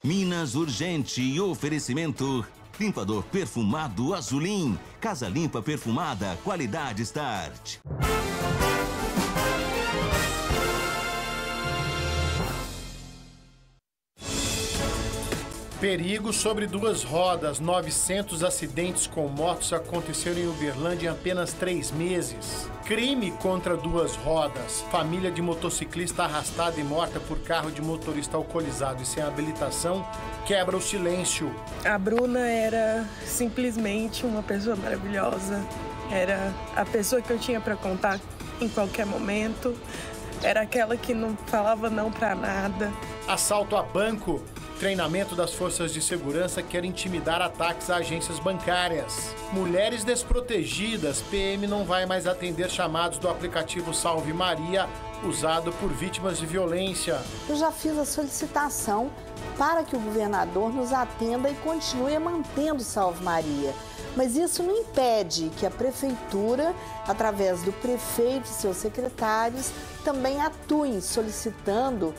Minas Urgente, oferecimento limpador perfumado Azulim, Casa Limpa perfumada, qualidade Start. Perigo sobre duas rodas. 900 acidentes com motos aconteceram em Uberlândia em apenas 3 meses. Crime contra duas rodas. Família de motociclista arrastada e morta por carro de motorista alcoolizado e sem habilitação quebra o silêncio. A Bruna era simplesmente uma pessoa maravilhosa. Era a pessoa que eu tinha para contar em qualquer momento. Era aquela que não falava não para nada. Assalto a banco. Treinamento das forças de segurança quer intimidar ataques a agências bancárias. Mulheres desprotegidas. PM não vai mais atender chamados do aplicativo Salve Maria, usado por vítimas de violência. Eu já fiz a solicitação para que o governador nos atenda e continue mantendo o Salve Maria. Mas isso não impede que a prefeitura, através do prefeito e seus secretários, também atuem solicitando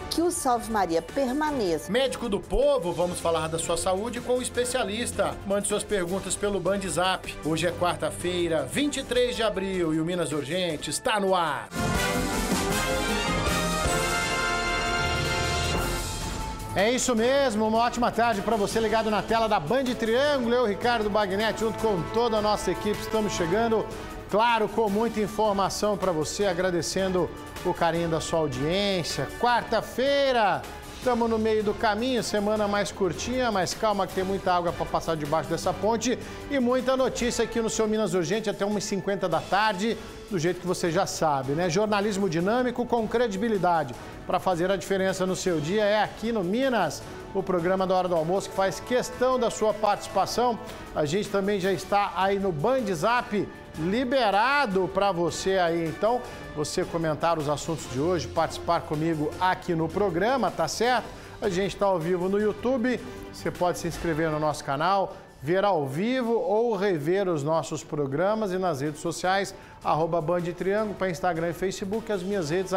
que o Salve Maria permaneça. Médico do Povo, vamos falar da sua saúde com o especialista. Mande suas perguntas pelo BandZap. Hoje é quarta-feira, 23 de abril e o Minas Urgente está no ar. É isso mesmo, uma ótima tarde para você ligado na tela da Band Triângulo. Eu, Ricardo Bagnetti, junto com toda a nossa equipe, estamos chegando, claro, com muita informação para você, agradecendo o carinho da sua audiência. Quarta-feira, estamos no meio do caminho, semana mais curtinha, mas calma que tem muita água para passar debaixo dessa ponte e muita notícia aqui no seu Minas Urgente até 1h50 da tarde, do jeito que você já sabe, né? Jornalismo dinâmico com credibilidade. Para fazer a diferença no seu dia é aqui no Minas, o programa da Hora do Almoço que faz questão da sua participação. A gente também já está aí no BandZap liberado para você aí, então, você comentar os assuntos de hoje, participar comigo aqui no programa, tá certo? A gente está ao vivo no YouTube, você pode se inscrever no nosso canal, ver ao vivo ou rever os nossos programas e nas redes sociais, @BandTriângulo, para Instagram e Facebook, as minhas redes,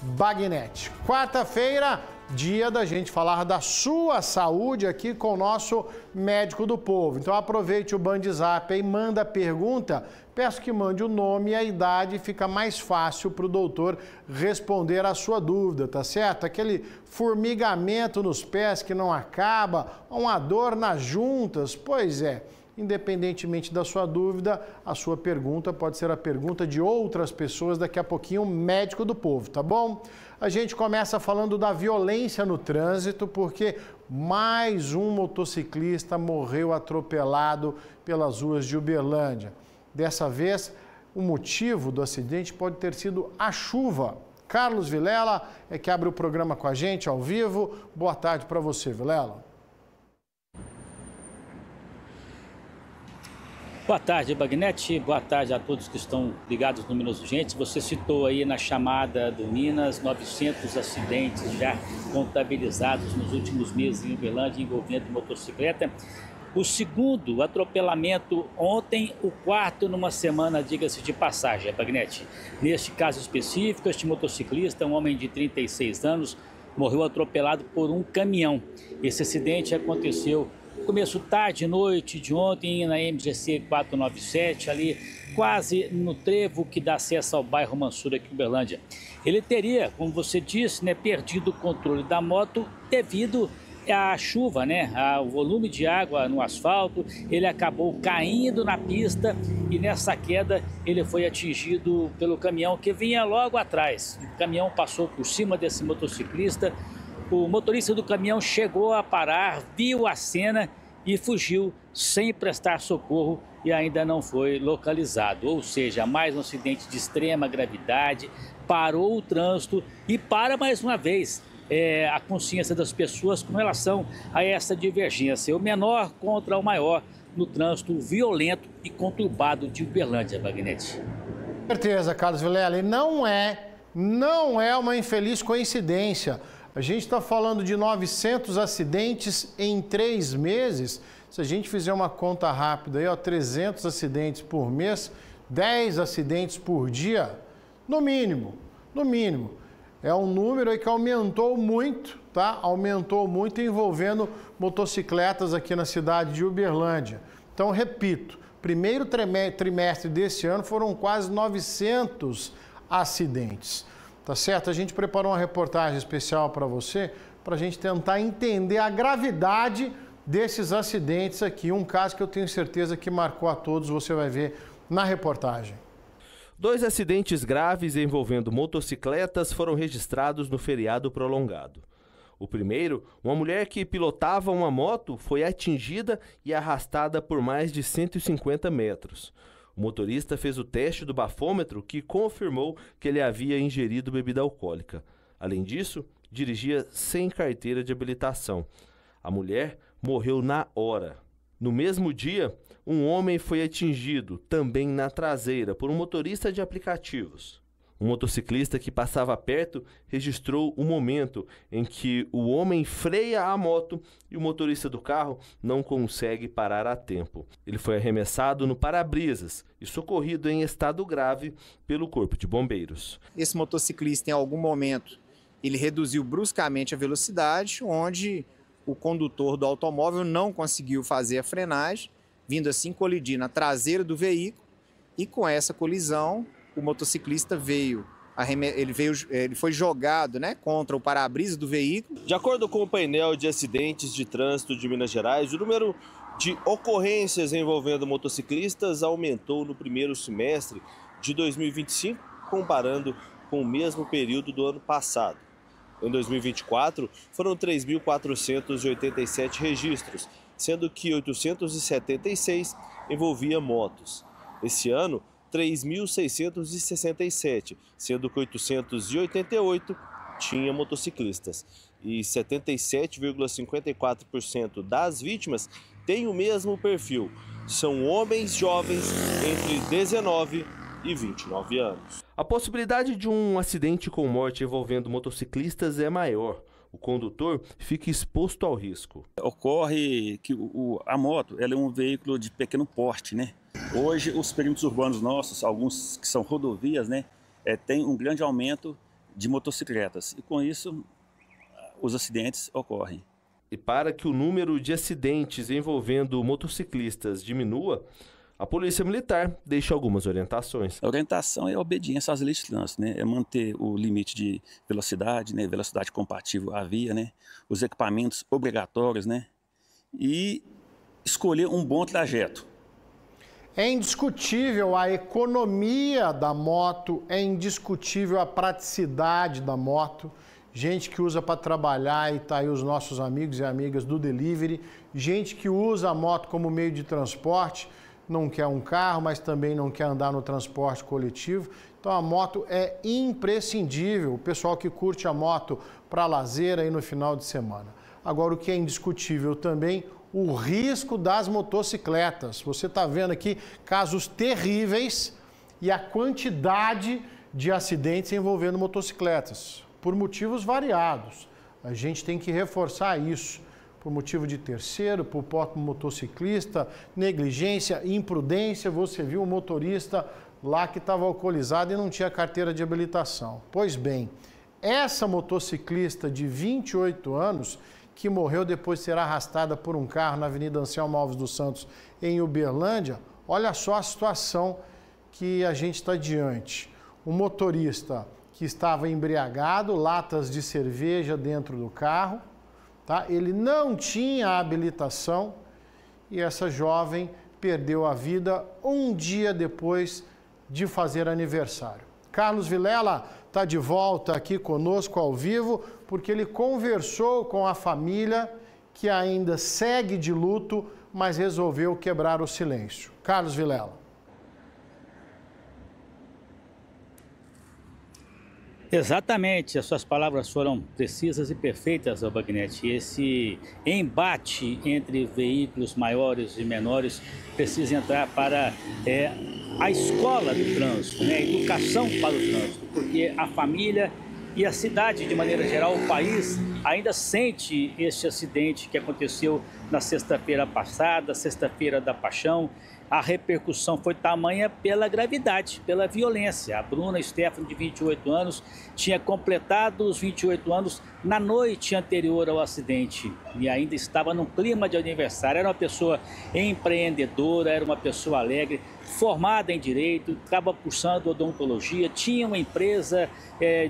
@Bagnetti. Quarta-feira, dia da gente falar da sua saúde aqui com o nosso médico do povo. Então aproveite o BandZap e manda pergunta. Peço que mande o nome e a idade, fica mais fácil para o doutor responder a sua dúvida, tá certo? Aquele formigamento nos pés que não acaba, uma dor nas juntas, pois é. Independentemente da sua dúvida, a sua pergunta pode ser a pergunta de outras pessoas, daqui a pouquinho, o médico do povo, tá bom? A gente começa falando da violência no trânsito, porque mais um motociclista morreu atropelado pelas ruas de Uberlândia. Dessa vez, o motivo do acidente pode ter sido a chuva. Carlos Vilela é que abre o programa com a gente ao vivo. Boa tarde para você, Vilela. Boa tarde, Bagnetti. Boa tarde a todos que estão ligados no Minas Urgente. Você citou aí na chamada do Minas 900 acidentes já contabilizados nos últimos meses em Uberlândia envolvendo motocicleta. O segundo atropelamento ontem, o quarto numa semana, diga-se de passagem, Bagnetti. Neste caso específico, este motociclista, um homem de 36 anos, morreu atropelado por um caminhão. Esse acidente aconteceu começo tarde, noite de ontem, na MGC 497, ali quase no trevo que dá acesso ao bairro Mansura, aqui em Uberlândia. Ele teria, como você disse, perdido o controle da moto devido à chuva, ao volume de água no asfalto. Ele acabou caindo na pista e nessa queda ele foi atingido pelo caminhão que vinha logo atrás. O caminhão passou por cima desse motociclista. O motorista do caminhão chegou a parar, viu a cena e fugiu sem prestar socorro e ainda não foi localizado. Ou seja, mais um acidente de extrema gravidade, parou o trânsito e para mais uma vez a consciência das pessoas com relação a essa divergência. O menor contra o maior no trânsito violento e conturbado de Uberlândia, Bagnetti. Com certeza, Carlos Vilela, e não é uma infeliz coincidência. A gente está falando de 900 acidentes em 3 meses. Se a gente fizer uma conta rápida, aí, 300 acidentes por mês, 10 acidentes por dia, no mínimo. É um número aí que aumentou muito, tá? Aumentou muito envolvendo motocicletas aqui na cidade de Uberlândia. Então, repito, primeiro trimestre desse ano foram quase 900 acidentes, tá certo? A gente preparou uma reportagem especial para você, para a gente tentar entender a gravidade desses acidentes aqui. Um caso que eu tenho certeza que marcou a todos, você vai ver na reportagem. 2 acidentes graves envolvendo motocicletas foram registrados no feriado prolongado. O primeiro, uma mulher que pilotava uma moto foi atingida e arrastada por mais de 150 metros. O motorista fez o teste do bafômetro que confirmou que ele havia ingerido bebida alcoólica. Além disso, dirigia sem carteira de habilitação. A mulher morreu na hora. No mesmo dia, um homem foi atingido, também na traseira, por um motorista de aplicativos. Um motociclista que passava perto registrou o momento em que o homem freia a moto e o motorista do carro não consegue parar a tempo. Ele foi arremessado no para-brisas e socorrido em estado grave pelo Corpo de Bombeiros. Esse motociclista, em algum momento, ele reduziu bruscamente a velocidade, onde o condutor do automóvel não conseguiu fazer a frenagem, vindo assim colidir na traseira do veículo, e com essa colisão o motociclista ele foi jogado, né, contra o para-brisa do veículo. De acordo com o painel de acidentes de trânsito de Minas Gerais, o número de ocorrências envolvendo motociclistas aumentou no primeiro semestre de 2025, comparando com o mesmo período do ano passado. Em 2024, foram 3.487 registros, sendo que 876 envolvia motos. Esse ano, 3.667, sendo que 888 tinha motociclistas. E 77,54% das vítimas têm o mesmo perfil. São homens jovens entre 19 e 29 anos. A possibilidade de um acidente com morte envolvendo motociclistas é maior. O condutor fica exposto ao risco. Ocorre que a moto ela é um veículo de pequeno porte, né? Hoje, os perímetros urbanos nossos, alguns que são rodovias, né, tem um grande aumento de motocicletas. E com isso, os acidentes ocorrem. E para que o número de acidentes envolvendo motociclistas diminua, a Polícia Militar deixa algumas orientações. A orientação é a obediência às leis de trânsito, né? É manter o limite de velocidade, né? Velocidade compatível à via, né? Os equipamentos obrigatórios, né? E escolher um bom trajeto. É indiscutível a economia da moto, é indiscutível a praticidade da moto. Gente que usa para trabalhar, e tá aí os nossos amigos e amigas do delivery. Gente que usa a moto como meio de transporte, não quer um carro, mas também não quer andar no transporte coletivo. Então a moto é imprescindível, o pessoal que curte a moto para lazer aí no final de semana. Agora, o que é indiscutível também, o risco das motocicletas. Você está vendo aqui casos terríveis e a quantidade de acidentes envolvendo motocicletas, por motivos variados. A gente tem que reforçar isso. Por motivo de terceiro, por próprio motociclista, negligência, imprudência. Você viu o motorista lá que estava alcoolizado e não tinha carteira de habilitação. Pois bem, essa motociclista de 28 anos, que morreu depois de ser arrastada por um carro na Avenida Anselmo Alves dos Santos, em Uberlândia, olha só a situação que a gente está diante. Um motorista que estava embriagado, latas de cerveja dentro do carro, tá? Ele não tinha habilitação e essa jovem perdeu a vida um dia depois de fazer aniversário. Carlos Vilela está de volta aqui conosco ao vivo porque ele conversou com a família que ainda segue de luto, mas resolveu quebrar o silêncio. Carlos Vilela. Exatamente, as suas palavras foram precisas e perfeitas, Albagnete. Esse embate entre veículos maiores e menores precisa entrar para a escola do trânsito, né? A educação para o trânsito, porque a família e a cidade, de maneira geral, o país, ainda sente este acidente que aconteceu na sexta-feira passada, sexta-feira da Paixão. a repercussão foi tamanha pela gravidade, pela violência. A Bruna Stephanie, de 28 anos, tinha completado os 28 anos na noite anterior ao acidente e ainda estava num clima de aniversário. Era uma pessoa empreendedora, era uma pessoa alegre, formada em Direito, estava cursando odontologia, tinha uma empresa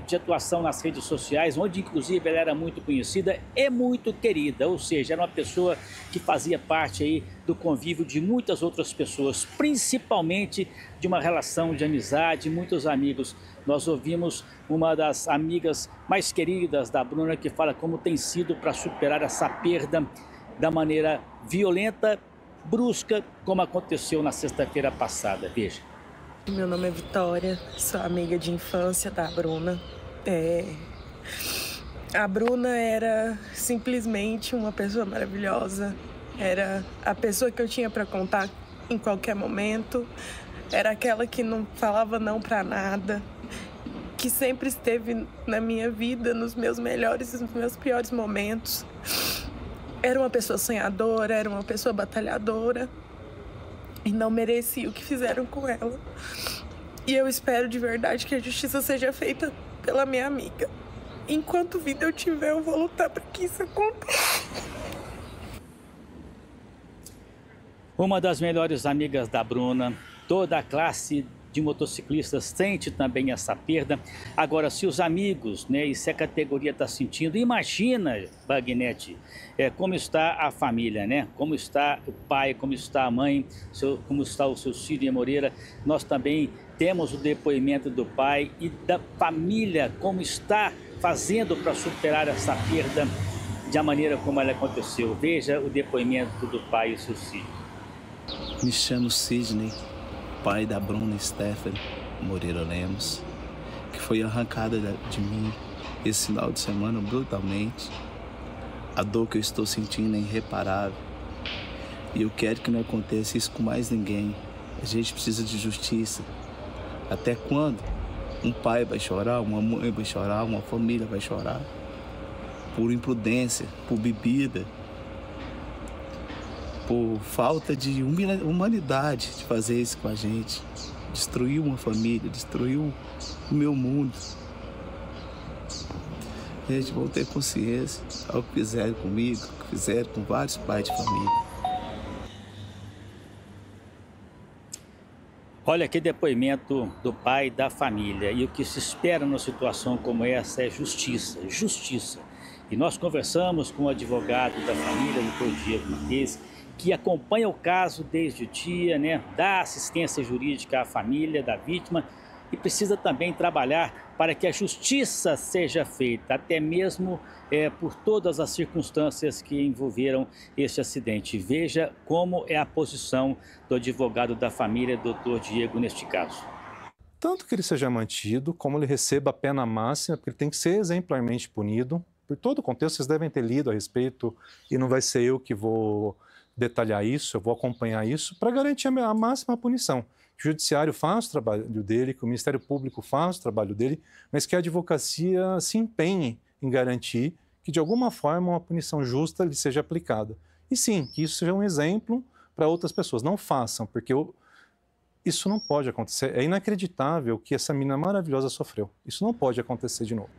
de atuação nas redes sociais, onde inclusive ela era muito conhecida e muito querida, ou seja, era uma pessoa que fazia parte aí do convívio de muitas outras pessoas, principalmente de uma relação de amizade, muitos amigos. Nós ouvimos uma das amigas mais queridas da Bruna que fala como tem sido para superar essa perda da maneira violenta, brusca, como aconteceu na sexta-feira passada. Veja. Meu nome é Vitória, sou amiga de infância da Bruna. A Bruna era simplesmente uma pessoa maravilhosa. Era a pessoa que eu tinha para contar em qualquer momento. Era aquela que não falava não para nada, que sempre esteve na minha vida, nos meus melhores e nos meus piores momentos. Era uma pessoa sonhadora, era uma pessoa batalhadora e não merecia o que fizeram com ela. E eu espero de verdade que a justiça seja feita pela minha amiga. Enquanto vida eu tiver, eu vou lutar para que isso aconteça. Uma das melhores amigas da Bruna, toda a classe de motociclistas sente também essa perda. Agora, se os amigos, né, e se a categoria está sentindo, imagina, Bagnetti, como está a família, né? Como está o pai, como está a mãe, como está o seu Círio Moreira. Nós também temos o depoimento do pai e da família, como está fazendo para superar essa perda da maneira como ela aconteceu. Veja o depoimento do pai e o seu Círio. Me chamo Sidney, pai da Bruna Stephanie Moreira Lemos, que foi arrancada de mim esse final de semana brutalmente. A dor que eu estou sentindo é irreparável e eu quero que não aconteça isso com mais ninguém. A gente precisa de justiça. Até quando um pai vai chorar, uma mãe vai chorar, uma família vai chorar? Por imprudência, por bebida, por falta de humanidade de fazer isso com a gente. Destruiu uma família, destruiu o meu mundo. Gente, vão ter consciência ao que fizeram comigo, o que fizeram com vários pais de família. Olha que depoimento do pai da família. E o que se espera numa situação como essa é justiça, justiça. E nós conversamos com o advogado da família, o Dr. Diego Marques, que acompanha o caso desde o dia, né, dá assistência jurídica à família da vítima e precisa também trabalhar para que a justiça seja feita, até mesmo por todas as circunstâncias que envolveram este acidente. Veja como é a posição do advogado da família, Dr. Diego, neste caso. Tanto que ele seja mantido, como ele receba a pena máxima, porque ele tem que ser exemplarmente punido. Por todo o contexto, vocês devem ter lido a respeito, e não vai ser eu que vou detalhar isso, eu vou acompanhar isso para garantir a máxima punição. Que o judiciário faz o trabalho dele, que o Ministério Público faz o trabalho dele, mas que a advocacia se empenhe em garantir que, de alguma forma, uma punição justa lhe seja aplicada. E sim, que isso seja um exemplo para outras pessoas. Não façam, porque isso não pode acontecer. É inacreditável que essa menina maravilhosa sofreu. Isso não pode acontecer de novo.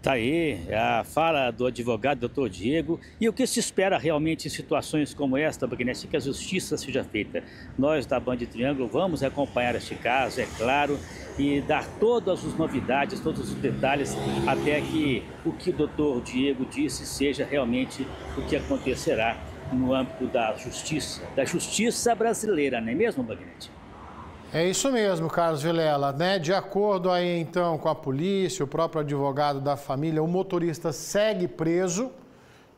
Tá aí a fala do advogado Dr. Diego. E o que se espera realmente em situações como esta, Bagnetti, que a justiça seja feita. Nós da Band Triângulo vamos acompanhar este caso, é claro, e dar todas as novidades, todos os detalhes, até que o que o Dr. Diego disse seja realmente o que acontecerá no âmbito da justiça brasileira, não é mesmo, Bagnetti? É isso mesmo, Carlos Vilela, né? De acordo aí então com a polícia, o próprio advogado da família, o motorista segue preso,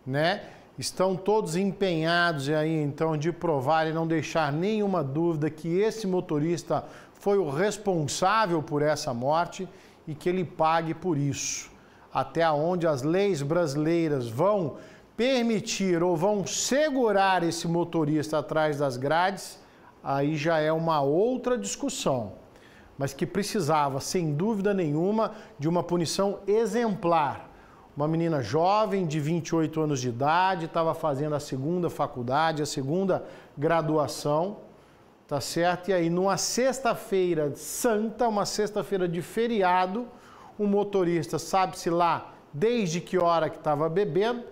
né? Estão todos empenhados aí então de provar e não deixar nenhuma dúvida que esse motorista foi o responsável por essa morte e que ele pague por isso. Até onde as leis brasileiras vão permitir ou vão segurar esse motorista atrás das grades, aí já é uma outra discussão, mas que precisava, sem dúvida nenhuma, de uma punição exemplar. Uma menina jovem, de 28 anos de idade, estava fazendo a segunda faculdade, a segunda graduação, tá certo? E aí, numa sexta-feira santa, uma sexta-feira de feriado, o motorista, sabe-se lá desde que hora que estava bebendo,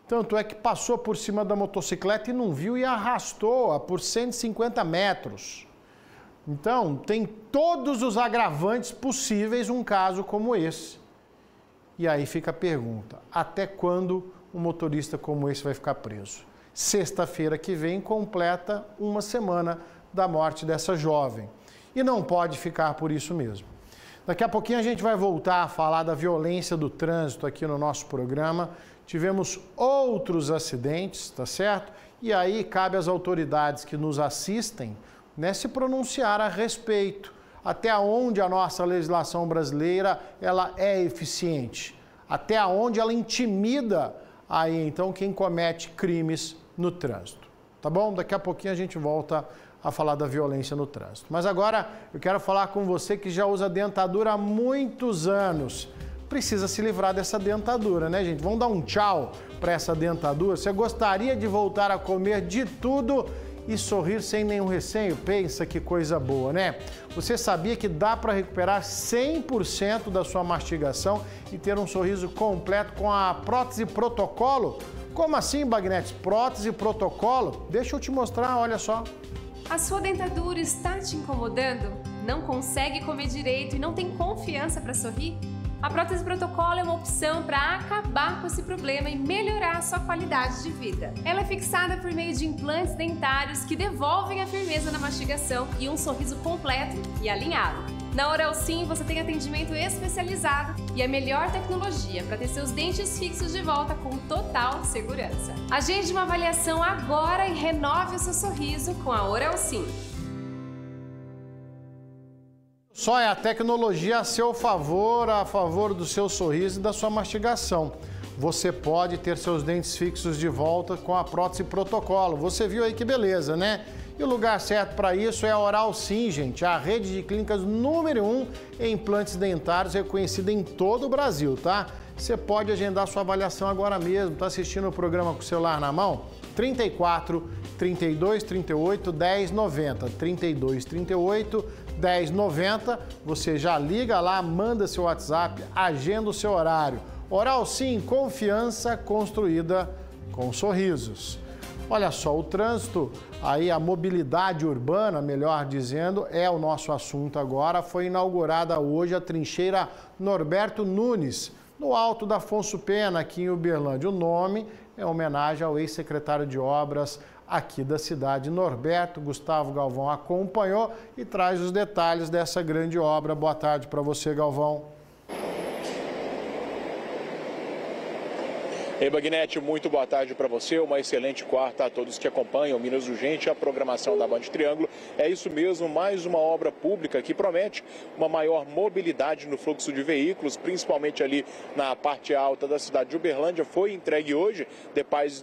tanto é que passou por cima da motocicleta e não viu e arrastou-a por 150 metros. Então, tem todos os agravantes possíveis um caso como esse. E aí fica a pergunta, até quando um motorista como esse vai ficar preso? Sexta-feira que vem completa uma semana da morte dessa jovem. E não pode ficar por isso mesmo. Daqui a pouquinho a gente vai voltar a falar da violência do trânsito aqui no nosso programa. Tivemos outros acidentes, tá certo? E aí cabe às autoridades que nos assistem, né, se pronunciar a respeito. Até onde a nossa legislação brasileira ela é eficiente, até onde ela intimida aí então quem comete crimes no trânsito, tá bom? Daqui a pouquinho a gente volta a falar da violência no trânsito. Mas agora eu quero falar com você que já usa dentadura há muitos anos. Precisa se livrar dessa dentadura, né, gente? Vamos dar um tchau para essa dentadura? Você gostaria de voltar a comer de tudo e sorrir sem nenhum receio? Pensa que coisa boa, né? Você sabia que dá para recuperar 100% da sua mastigação e ter um sorriso completo com a prótese protocolo? Como assim, Bagnetti? Prótese protocolo? Deixa eu te mostrar, olha só. A sua dentadura está te incomodando? Não consegue comer direito e não tem confiança para sorrir? A prótese protocolo é uma opção para acabar com esse problema e melhorar a sua qualidade de vida. Ela é fixada por meio de implantes dentários que devolvem a firmeza na mastigação e um sorriso completo e alinhado. Na Oral Sim você tem atendimento especializado e a melhor tecnologia para ter seus dentes fixos de volta com total segurança. Agende uma avaliação agora e renove o seu sorriso com a Oral Sim. Só é a tecnologia a seu favor, a favor do seu sorriso e da sua mastigação. Você pode ter seus dentes fixos de volta com a prótese protocolo. Você viu aí que beleza, né? E o lugar certo para isso é a Oral Sim, gente. A rede de clínicas número 1 em implantes dentários, reconhecida em todo o Brasil, tá? Você pode agendar sua avaliação agora mesmo. Tá assistindo o programa com o celular na mão? 34 32 38 10 90. 32 38 1090. Você já liga lá, manda seu WhatsApp, agenda o seu horário. Oral Sim, confiança construída com sorrisos. Olha só, o trânsito, aí a mobilidade urbana, melhor dizendo, é o nosso assunto agora. Foi inaugurada hoje a trincheira Norberto Nunes, no alto da Afonso Pena, aqui em Uberlândia. O nome é homenagem ao ex-secretário de Obras aqui da cidade. Norberto Gustavo Galvão acompanhou e traz os detalhes dessa grande obra. Boa tarde para você, Galvão. Ei, Bagnetti, muito boa tarde para você, uma excelente quarta a todos que acompanham Minas Urgente, a programação da Band Triângulo. É isso mesmo, mais uma obra pública que promete uma maior mobilidade no fluxo de veículos, principalmente ali na parte alta da cidade de Uberlândia. Foi entregue hoje,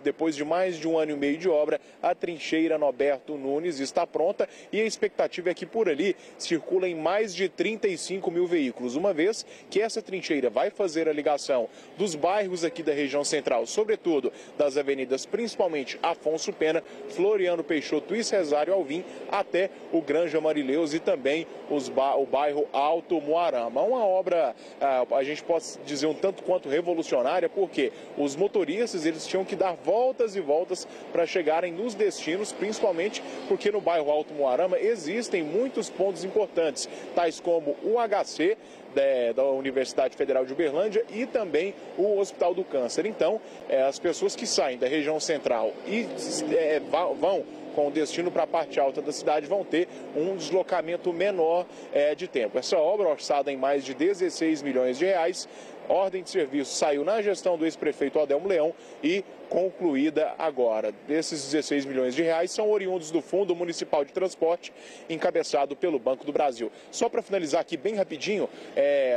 depois de mais de 1 ano e meio de obra, a trincheira Norberto Nunes está pronta e a expectativa é que por ali circulem mais de 35 mil veículos, uma vez que essa trincheira vai fazer a ligação dos bairros aqui da região central, sobretudo das avenidas, principalmente Afonso Pena, Floriano Peixoto e Cesário Alvim, até o Granja Marileus e também o bairro Alto Moarama. Uma obra, a gente pode dizer, um tanto quanto revolucionária, porque os motoristas eles tinham que dar voltas e voltas para chegarem nos destinos, principalmente porque no bairro Alto Moarama existem muitos pontos importantes, tais como o HC, da Universidade Federal de Uberlândia e também o Hospital do Câncer. Então, as pessoas que saem da região central e vão com destino para a parte alta da cidade vão ter um deslocamento menor de tempo. Essa obra, orçada em mais de 16 milhões de reais, ordem de serviço saiu na gestão do ex-prefeito Adelmo Leão e concluída agora. Desses 16 milhões de reais são oriundos do Fundo Municipal de Transporte, encabeçado pelo Banco do Brasil. Só para finalizar aqui bem rapidinho,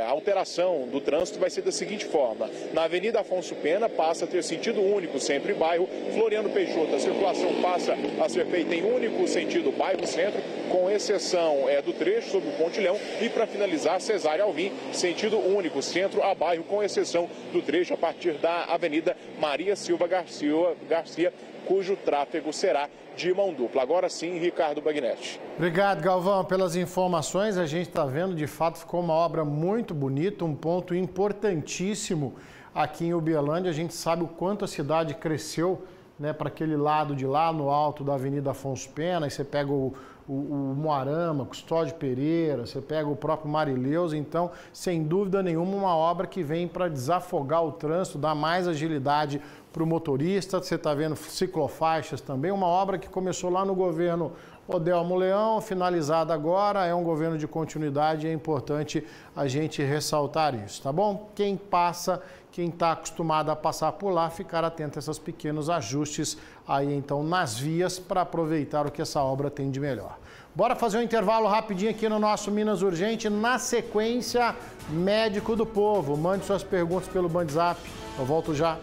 a alteração do trânsito vai ser da seguinte forma: na Avenida Afonso Pena passa a ter sentido único sempre bairro Floriano Peixoto. A circulação passa a ser feita em único sentido bairro centro. com exceção do trecho sobre o Pontilhão e, para finalizar, Cesário Alvim, sentido único, centro a bairro, com exceção do trecho a partir da Avenida Maria Silva Garcia, cujo tráfego será de mão dupla. Agora sim, Ricardo Bagnetti. Obrigado, Galvão, pelas informações. A gente está vendo, de fato, ficou uma obra muito bonita, um ponto importantíssimo aqui em Uberlândia. A gente sabe o quanto a cidade cresceu, né, para aquele lado de lá, no alto da Avenida Afonso Pena. Aí você pega o Moarama, Custódio Pereira, você pega o próprio Marileus. Então, sem dúvida nenhuma, uma obra que vem para desafogar o trânsito, dar mais agilidade para o motorista. Você está vendo ciclofaixas também, uma obra que começou lá no governo Odelmo Leão, finalizada agora, é um governo de continuidade e é importante a gente ressaltar isso, tá bom? Quem passa, quem está acostumado a passar por lá, ficar atento a esses pequenos ajustes aí então nas vias para aproveitar o que essa obra tem de melhor. Bora fazer um intervalo rapidinho aqui no nosso Minas Urgente. Na sequência, Médico do Povo. Mande suas perguntas pelo WhatsApp. Eu volto já.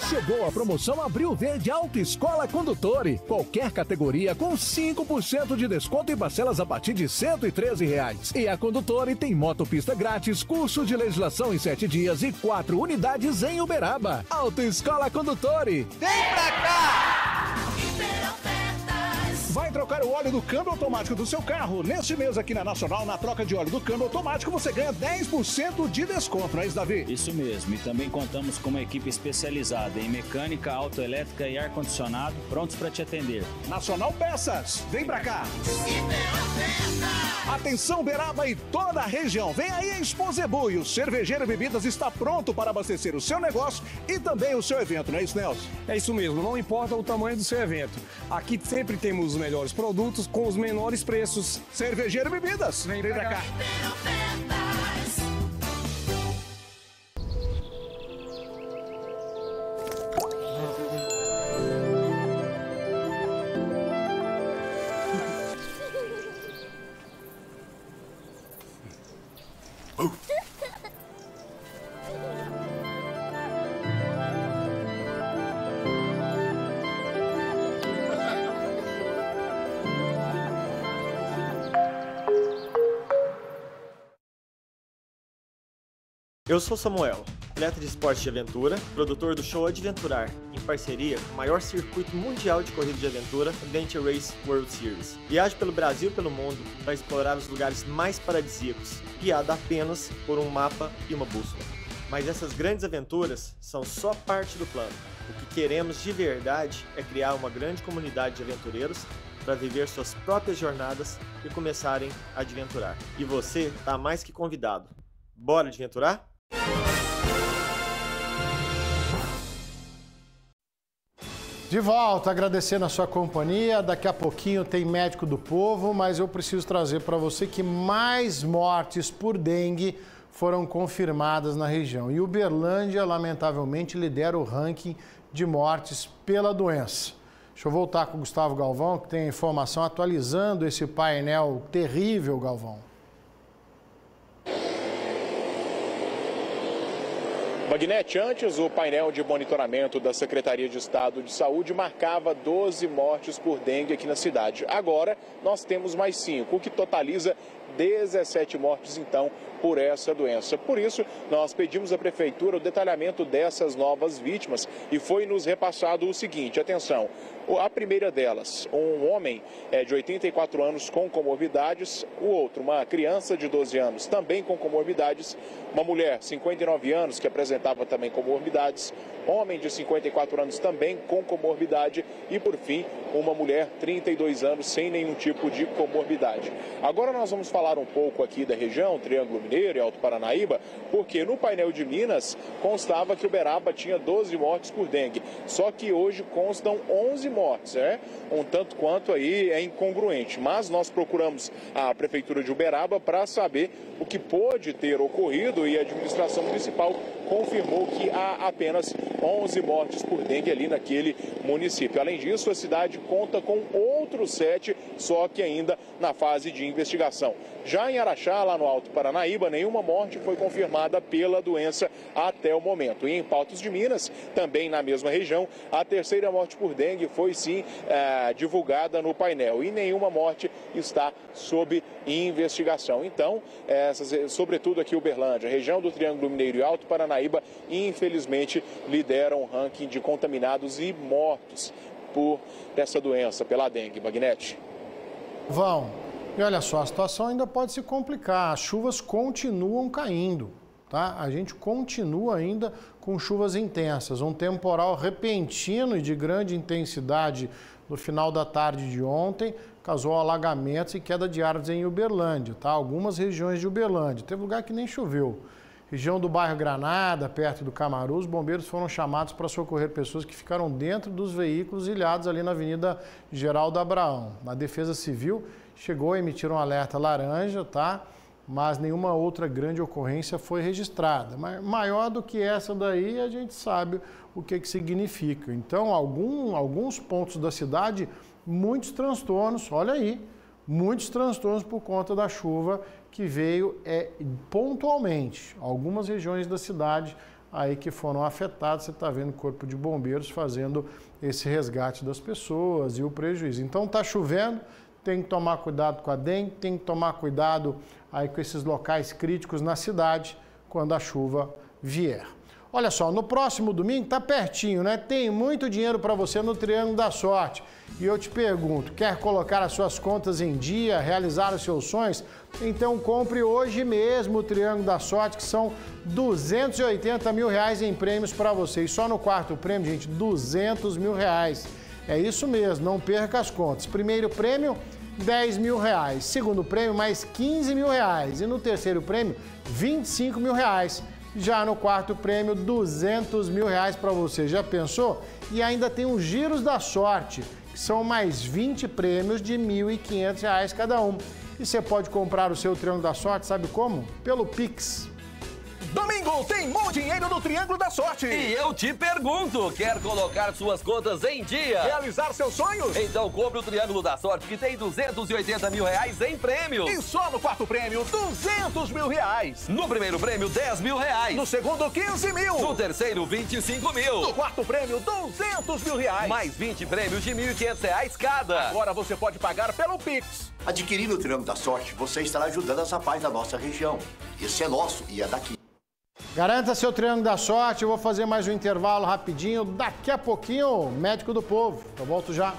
Chegou a promoção Abril Verde Autoescola Condutore. Qualquer categoria com 5% de desconto em parcelas a partir de R$ 113. E a Condutore tem motopista grátis, curso de legislação em 7 dias e 4 unidades em Uberaba. Autoescola Condutore. Vem pra cá! Vai trocar o óleo do câmbio automático do seu carro? Neste mês aqui na Nacional, na troca de óleo do câmbio automático, você ganha 10% de desconto, não é isso, Davi? Isso mesmo, e também contamos com uma equipe especializada em mecânica, autoelétrica e ar-condicionado, prontos para te atender. Nacional Peças, vem pra cá! Atenção, Uberaba e toda a região, vem aí a Expo Zebu e o Cervejeiro Bebidas está pronto para abastecer o seu negócio e também o seu evento, não é isso, Nelson? É isso mesmo, não importa o tamanho do seu evento. Aqui sempre temos os melhores produtos com os menores preços. Cervejeiro Bebidas, vem pra cá. Eu sou Samuel, atleta de esporte de aventura, produtor do show Adventurar, em parceria com o maior circuito mundial de corrida de aventura, Adventure Race World Series. Viajo pelo Brasil e pelo mundo para explorar os lugares mais paradisíacos, guiado apenas por um mapa e uma bússola. Mas essas grandes aventuras são só parte do plano. O que queremos de verdade é criar uma grande comunidade de aventureiros para viver suas próprias jornadas e começarem a adventurar. E você está mais que convidado. Bora adventurar? De volta, agradecendo a sua companhia. Daqui a pouquinho tem Médico do Povo, mas eu preciso trazer para você que mais mortes por dengue foram confirmadas na região. E Uberlândia, lamentavelmente, lidera o ranking de mortes pela doença. Deixa eu voltar com o Gustavo Galvão, que tem a informação atualizando esse painel terrível, Galvão. Bagnetti, antes o painel de monitoramento da Secretaria de Estado de Saúde marcava 12 mortes por dengue aqui na cidade. Agora nós temos mais 5, o que totaliza 17 mortes então por essa doença. Por isso, nós pedimos à Prefeitura o detalhamento dessas novas vítimas e foi nos repassado o seguinte, atenção, a primeira delas, um homem de 84 anos com comorbidades, o outro, uma criança de 12 anos também com comorbidades, uma mulher, 59 anos, que apresentava também comorbidades, homem de 54 anos também com comorbidade e, por fim, uma mulher, 32 anos, sem nenhum tipo de comorbidade. Agora nós vamos falar um pouco aqui da região, Triângulo Mineiro e Alto Paranaíba, porque no painel de Minas constava que Uberaba tinha 12 mortes por dengue, só que hoje constam 11 mortes. É um tanto quanto aí é incongruente, mas nós procuramos a Prefeitura de Uberaba para saber o que pode ter ocorrido e a administração municipal confirmou que há apenas 11 mortes por dengue ali naquele município. Além disso, a cidade conta com outros 7, só que ainda na fase de investigação. Já em Araxá, lá no Alto Paranaíba, nenhuma morte foi confirmada pela doença até o momento. E em Patos de Minas, também na mesma região, a terceira morte por dengue foi sim divulgada no painel e nenhuma morte está sob investigação. Então, sobretudo aqui Uberlândia, região do Triângulo Mineiro e Alto Paranaíba, infelizmente lideram o ranking de contaminados e mortos por essa doença, pela dengue. Magnete. E olha só, a situação ainda pode se complicar, as chuvas continuam caindo, tá? A gente continua ainda com chuvas intensas, um temporal repentino e de grande intensidade no final da tarde de ontem causou alagamentos e queda de árvores em Uberlândia, tá? Algumas regiões de Uberlândia, teve lugar que nem choveu. Região do bairro Granada, perto do Camaru, os bombeiros foram chamados para socorrer pessoas que ficaram dentro dos veículos ilhados ali na Avenida Geraldo Abraão. A Defesa Civil chegou a emitir um alerta laranja, tá? Mas nenhuma outra grande ocorrência foi registrada. Mas maior do que essa daí, a gente sabe o que significa. Então, alguns pontos da cidade, muitos transtornos, olha aí, muitos transtornos por conta da chuva que veio pontualmente. Algumas regiões da cidade aí que foram afetadas, você está vendo o Corpo de Bombeiros fazendo esse resgate das pessoas e o prejuízo. Então, está chovendo, tem que tomar cuidado com a dengue, tem que tomar cuidado aí com esses locais críticos na cidade quando a chuva vier. Olha só, no próximo domingo, tá pertinho, né? Tem muito dinheiro para você no Triângulo da Sorte. E eu te pergunto, quer colocar as suas contas em dia, realizar os seus sonhos? Então compre hoje mesmo o Triângulo da Sorte, que são 280 mil reais em prêmios para você. E só no quarto prêmio, gente, 200 mil reais. É isso mesmo, não perca as contas. Primeiro prêmio, 10 mil reais. Segundo prêmio, mais 15 mil reais. E no terceiro prêmio, 25 mil reais. Já no quarto prêmio, 200 mil reais para você. Já pensou? E ainda tem os Giros da Sorte, que são mais 20 prêmios de R$ 1.500 cada um. E você pode comprar o seu Triângulo da Sorte, sabe como? Pelo Pix. Domingo tem muito dinheiro no Triângulo da Sorte. E eu te pergunto, quer colocar suas contas em dia? Realizar seus sonhos? Então compre o Triângulo da Sorte, que tem 280 mil reais em prêmios. E só no quarto prêmio, 200 mil reais. No primeiro prêmio, 10 mil reais. No segundo, 15 mil. No terceiro, 25 mil. No quarto prêmio, 200 mil reais. Mais 20 prêmios de R$ 1.500 cada. Agora você pode pagar pelo Pix. Adquirindo o Triângulo da Sorte, você estará ajudando as rapazes da nossa região. Esse é nosso e é daqui. Garanta seu Triângulo da Sorte, eu vou fazer mais um intervalo rapidinho. Daqui a pouquinho, Médico do Povo. Eu volto já.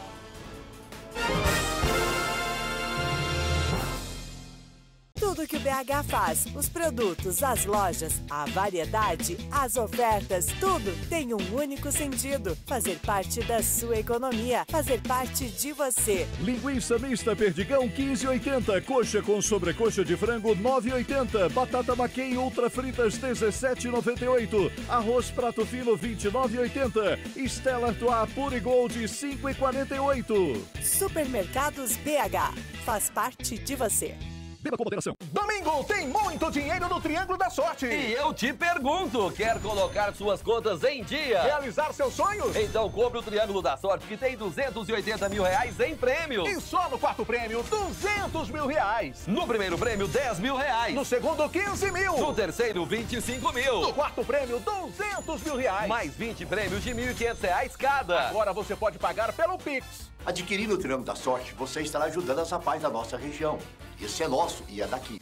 Tudo que o BH faz, os produtos, as lojas, a variedade, as ofertas, tudo tem um único sentido: fazer parte da sua economia, fazer parte de você. Linguiça mista Perdigão 15,80, coxa com sobrecoxa de frango 9,80, batata maquém ultra fritas 17,98, arroz prato fino 29,80, Stella Artois Pure Gold 5,48. Supermercados BH, faz parte de você. Beba com moderação. Domingo tem muito dinheiro no Triângulo da Sorte. E eu te pergunto, quer colocar suas contas em dia? Realizar seus sonhos? Então compre o Triângulo da Sorte, que tem 280 mil reais em prêmios. E só no quarto prêmio, 200 mil reais. No primeiro prêmio, 10 mil reais. No segundo, 15 mil. No terceiro, 25 mil. No quarto prêmio, 200 mil reais. Mais 20 prêmios de R$ 1.500 cada. Agora você pode pagar pelo Pix. Adquirindo o Triângulo da Sorte, você estará ajudando as rapazes da nossa região. Esse é nosso e é daqui.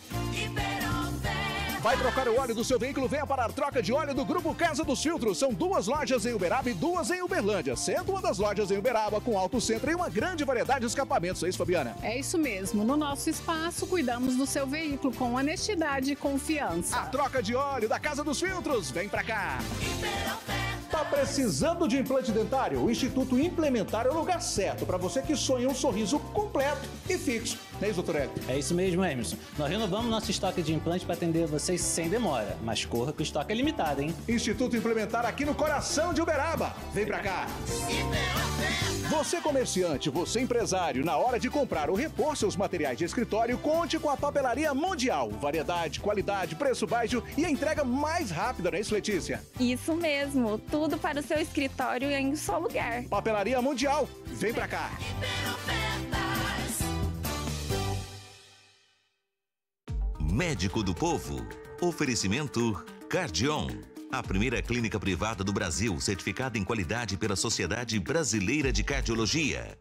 Vai trocar o óleo do seu veículo? Venha para a troca de óleo do Grupo Casa dos Filtros. São 2 lojas em Uberaba e 2 em Uberlândia, sendo uma das lojas em Uberaba com Auto Centro e uma grande variedade de escapamentos. É isso, Fabiana? É isso mesmo. No nosso espaço, cuidamos do seu veículo com honestidade e confiança. A troca de óleo da Casa dos Filtros. Vem pra cá. Tá precisando de implante dentário? O Instituto Implementar é o lugar certo para você que sonha um sorriso completo e fixo. Não é isso, doutor Hélio? É isso mesmo, Emerson. Nós renovamos nosso estoque de implantes para atender vocês sem demora. Mas corra que o estoque é limitado, hein? Instituto Implementar aqui no coração de Uberaba. Vem pra cá. Você comerciante, você empresário, na hora de comprar ou repor seus materiais de escritório, conte com a Papelaria Mundial. Variedade, qualidade, preço baixo e a entrega mais rápida, não é isso, Letícia? Isso mesmo, tudo para o seu escritório em um só lugar. Papelaria Mundial, vem pra cá. Médico do Povo. Oferecimento Cardion. A primeira clínica privada do Brasil, certificada em qualidade pela Sociedade Brasileira de Cardiologia.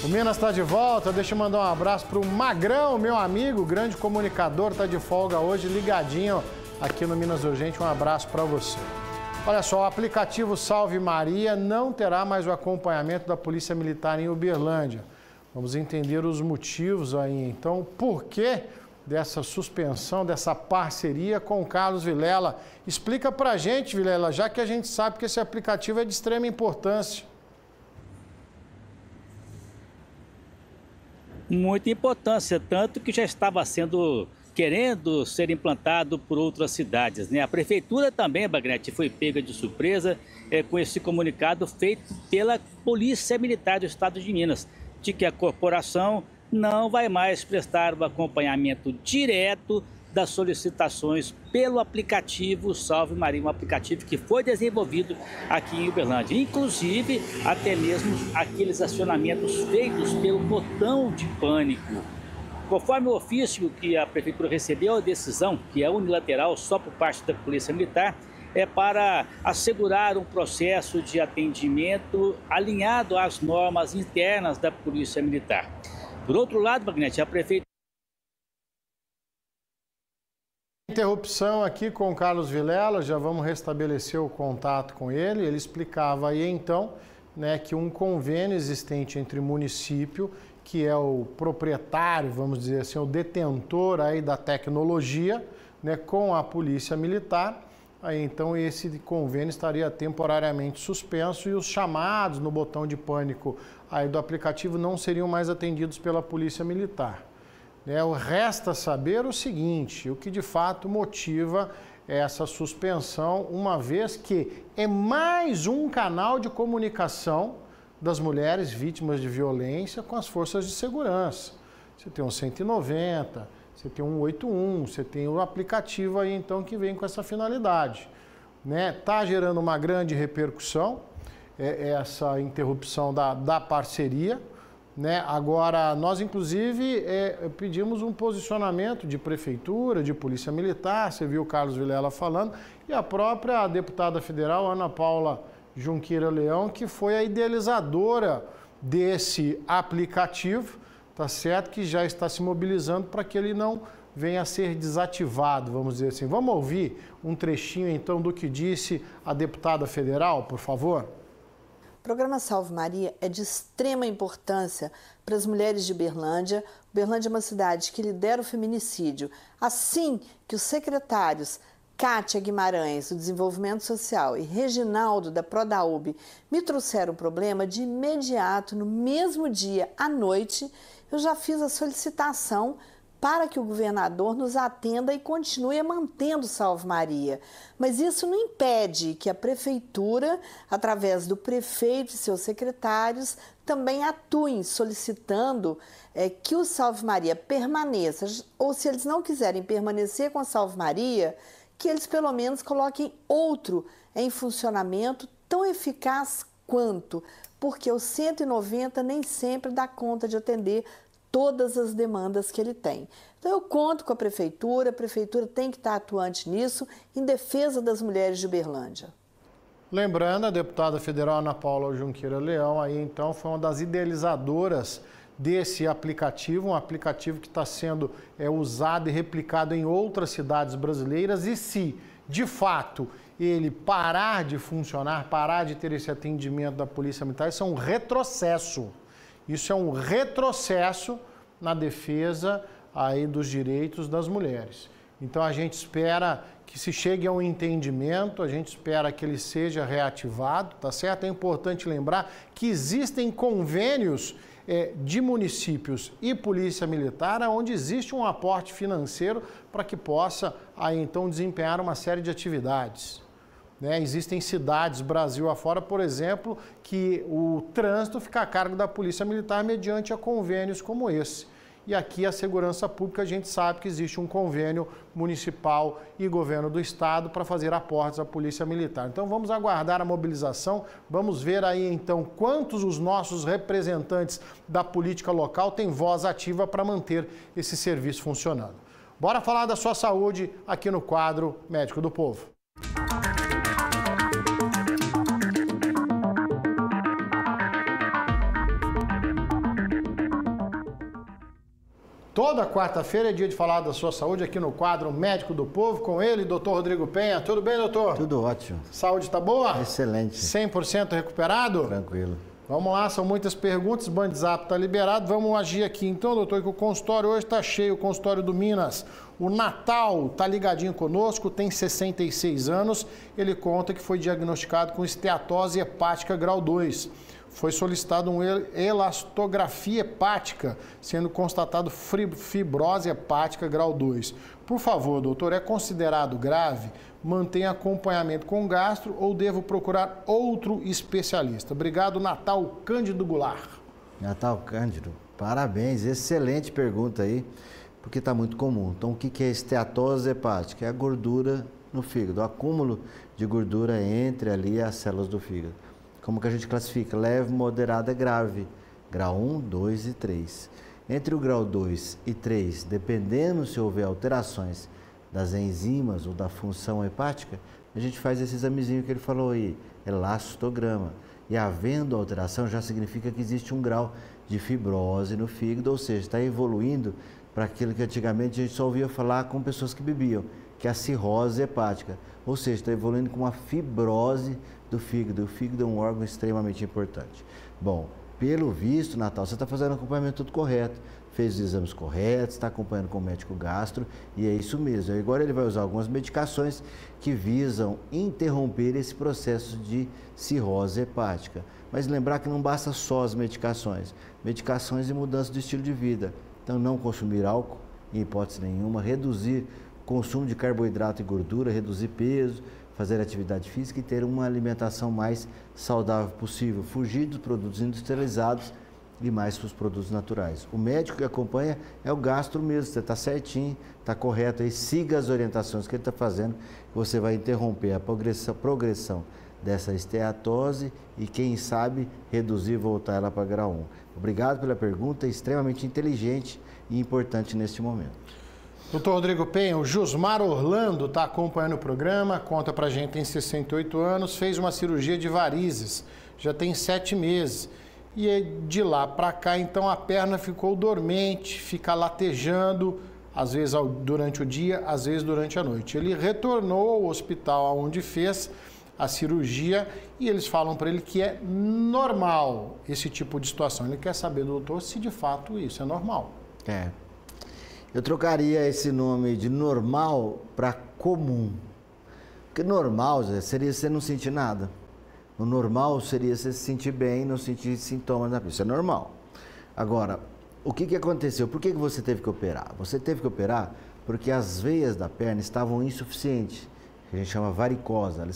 O Minas está de volta, deixa eu mandar um abraço para o Magrão, meu amigo, grande comunicador, está de folga hoje, ligadinho aqui no Minas Urgente, um abraço para você. Olha só, o aplicativo Salve Maria não terá mais o acompanhamento da Polícia Militar em Uberlândia. Vamos entender os motivos aí, então, por que dessa suspensão, dessa parceria com o Carlos Vilela? Explica pra gente, Vilela, já que a gente sabe que esse aplicativo é de extrema importância. Muita importância, tanto que já estava querendo ser implantado por outras cidades, né? A prefeitura também, Bagnetti, foi pega de surpresa com esse comunicado feito pela Polícia Militar do Estado de Minas, de que a corporação não vai mais prestar o acompanhamento direto das solicitações pelo aplicativo Salve Maria, um aplicativo que foi desenvolvido aqui em Uberlândia. Inclusive, até mesmo aqueles acionamentos feitos pelo botão de pânico. Conforme o ofício que a Prefeitura recebeu, a decisão, que é unilateral só por parte da Polícia Militar, é para assegurar um processo de atendimento alinhado às normas internas da Polícia Militar. Por outro lado, Bagnetti, a Prefeitura... Interrupção aqui com o Carlos Vilela, já vamos restabelecer o contato com ele. Ele explicava aí então, né, que um convênio existente entre o município, que é o proprietário, vamos dizer assim, o detentor aí da tecnologia, né, com a Polícia Militar, aí então esse convênio estaria temporariamente suspenso e os chamados no botão de pânico aí do aplicativo não seriam mais atendidos pela Polícia Militar. Resta saber o seguinte, o que de fato motiva essa suspensão, uma vez que é mais um canal de comunicação das mulheres vítimas de violência com as forças de segurança. Você tem um 190, você tem um 181, você tem o aplicativo aí então que vem com essa finalidade. Tá gerando uma grande repercussão, essa interrupção da parceria. Agora, nós inclusive pedimos um posicionamento de prefeitura, de polícia militar, você viu o Carlos Vilela falando, e a própria deputada federal Ana Paula Junqueira Leão, que foi a idealizadora desse aplicativo, tá certo? Que já está se mobilizando para que ele não venha a ser desativado, vamos dizer assim. Vamos ouvir um trechinho então do que disse a deputada federal, por favor? O programa Salve Maria é de extrema importância para as mulheres de Uberlândia. Uberlândia é uma cidade que lidera o feminicídio. Assim que os secretários Kátia Guimarães, do Desenvolvimento Social, e Reginaldo, da Prodaub, me trouxeram o problema, de imediato, no mesmo dia, à noite, eu já fiz a solicitação para que o governador nos atenda e continue mantendo Salve Maria. Mas isso não impede que a prefeitura, através do prefeito e seus secretários, também atuem solicitando que o Salve Maria permaneça, ou se eles não quiserem permanecer com a Salve Maria, que eles pelo menos coloquem outro em funcionamento tão eficaz quanto, porque o 190 nem sempre dá conta de atender todas as demandas que ele tem. Então eu conto com a prefeitura tem que estar atuante nisso, em defesa das mulheres de Uberlândia. Lembrando, a deputada federal Ana Paula Junqueira Leão, aí então foi uma das idealizadoras desse aplicativo, um aplicativo que está sendo usado e replicado em outras cidades brasileiras, e se, de fato, ele parar de funcionar, parar de ter esse atendimento da Polícia Militar, isso é um retrocesso. Isso é um retrocesso na defesa aí dos direitos das mulheres. Então a gente espera que se chegue a um entendimento, a gente espera que ele seja reativado, tá certo? É importante lembrar que existem convênios de municípios e polícia militar, onde existe um aporte financeiro para que possa aí então desempenhar uma série de atividades. Existem cidades, Brasil afora, por exemplo, que o trânsito fica a cargo da Polícia Militar mediante a convênios como esse. E aqui a segurança pública, a gente sabe que existe um convênio municipal e governo do estado para fazer aportes à Polícia Militar. Então vamos aguardar a mobilização, vamos ver aí então quantos os nossos representantes da política local têm voz ativa para manter esse serviço funcionando. Bora falar da sua saúde aqui no quadro Médico do Povo. Toda quarta-feira é dia de falar da sua saúde aqui no quadro Médico do Povo, com ele, doutor Rodrigo Penha. Tudo bem, doutor? Tudo ótimo. Saúde tá boa? Excelente. 100% recuperado? Tranquilo. Vamos lá, são muitas perguntas, o Bandzap está liberado, vamos agir aqui então, doutor, que o consultório hoje está cheio, o consultório do Minas. O Natal está ligadinho conosco, tem 66 anos, ele conta que foi diagnosticado com esteatose hepática grau 2. Foi solicitado uma elastografia hepática, sendo constatado fibrose hepática grau 2. Por favor, doutor, é considerado grave? Mantenha acompanhamento com gastro ou devo procurar outro especialista? Obrigado, Natal Cândido Goulart. Natal Cândido, parabéns, excelente pergunta aí, porque está muito comum. Então, o que é esteatose hepática? É a gordura no fígado, o acúmulo de gordura entre ali as células do fígado. Como que a gente classifica? Leve, moderada e grave. Grau 1, 2 e 3. Entre o grau 2 e 3, dependendo se houver alterações das enzimas ou da função hepática, a gente faz esse examezinho que ele falou aí, elastograma. E havendo alteração já significa que existe um grau de fibrose no fígado, ou seja, está evoluindo para aquilo que antigamente a gente só ouvia falar com pessoas que bebiam, que é a cirrose hepática. Ou seja, está evoluindo com uma fibrose do fígado. O fígado é um órgão extremamente importante. Bom, pelo visto, Natal, você está fazendo o acompanhamento tudo correto, fez os exames corretos, está acompanhando com o médico gastro e é isso mesmo. Agora ele vai usar algumas medicações que visam interromper esse processo de cirrose hepática. Mas lembrar que não basta só as medicações, medicações e mudança do estilo de vida. Então não consumir álcool, em hipótese nenhuma, reduzir consumo de carboidrato e gordura, reduzir peso, fazer atividade física e ter uma alimentação mais saudável possível, fugir dos produtos industrializados e mais para os produtos naturais. O médico que acompanha é o gastro mesmo, você está certinho, está correto aí, siga as orientações que ele está fazendo, você vai interromper a progressão dessa esteatose e quem sabe reduzir e voltar ela para grau 1. Obrigado pela pergunta, extremamente inteligente e importante neste momento. Doutor Rodrigo Penha, o Jusmar Orlando está acompanhando o programa, conta pra gente, tem 68 anos, fez uma cirurgia de varizes, já tem 7 meses. E de lá para cá, então, a perna ficou dormente, fica latejando, às vezes durante o dia, às vezes durante a noite. Ele retornou ao hospital onde fez a cirurgia e eles falam para ele que é normal esse tipo de situação. Ele quer saber, doutor, se de fato isso é normal. Eu trocaria esse nome de normal para comum. Porque normal seria você não sentir nada. O normal seria você se sentir bem e não sentir sintomas na pele. Isso é normal. Agora, o que aconteceu? Por que você teve que operar? Você teve que operar porque as veias da perna estavam insuficientes, que a gente chama varicosa.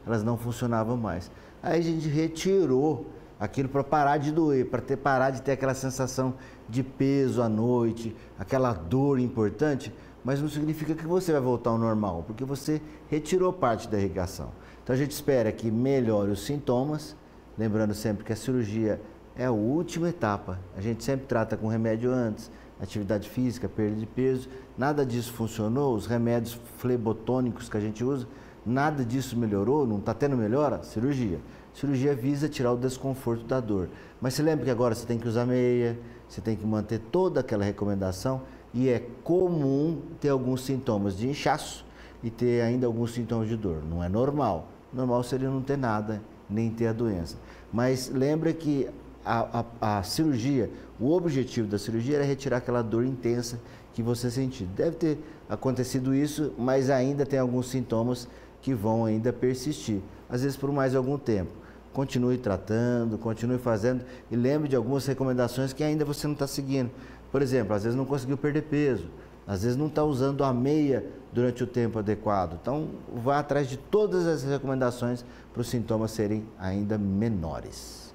Elas não funcionavam mais. Aí a gente retirou aquilo para parar de doer, para parar de ter aquela sensação de peso à noite, aquela dor importante, mas não significa que você vai voltar ao normal, porque você retirou parte da irrigação. Então a gente espera que melhore os sintomas, lembrando sempre que a cirurgia é a última etapa. A gente sempre trata com remédio antes, atividade física, perda de peso, nada disso funcionou, os remédios flebotônicos que a gente usa, nada disso melhorou, não está tendo melhora, cirurgia. Cirurgia visa tirar o desconforto da dor. Mas você lembra que agora você tem que usar meia, você tem que manter toda aquela recomendação e é comum ter alguns sintomas de inchaço e ter ainda alguns sintomas de dor. Não é normal. Normal seria não ter nada, nem ter a doença. Mas lembra que a cirurgia, o objetivo da cirurgia era retirar aquela dor intensa que você sentiu. Deve ter acontecido isso, mas ainda tem alguns sintomas que vão ainda persistir, às vezes por mais algum tempo. Continue tratando, continue fazendo e lembre de algumas recomendações que ainda você não está seguindo. Por exemplo, às vezes não conseguiu perder peso, às vezes não está usando a meia durante o tempo adequado. Então, vá atrás de todas essas recomendações para os sintomas serem ainda menores.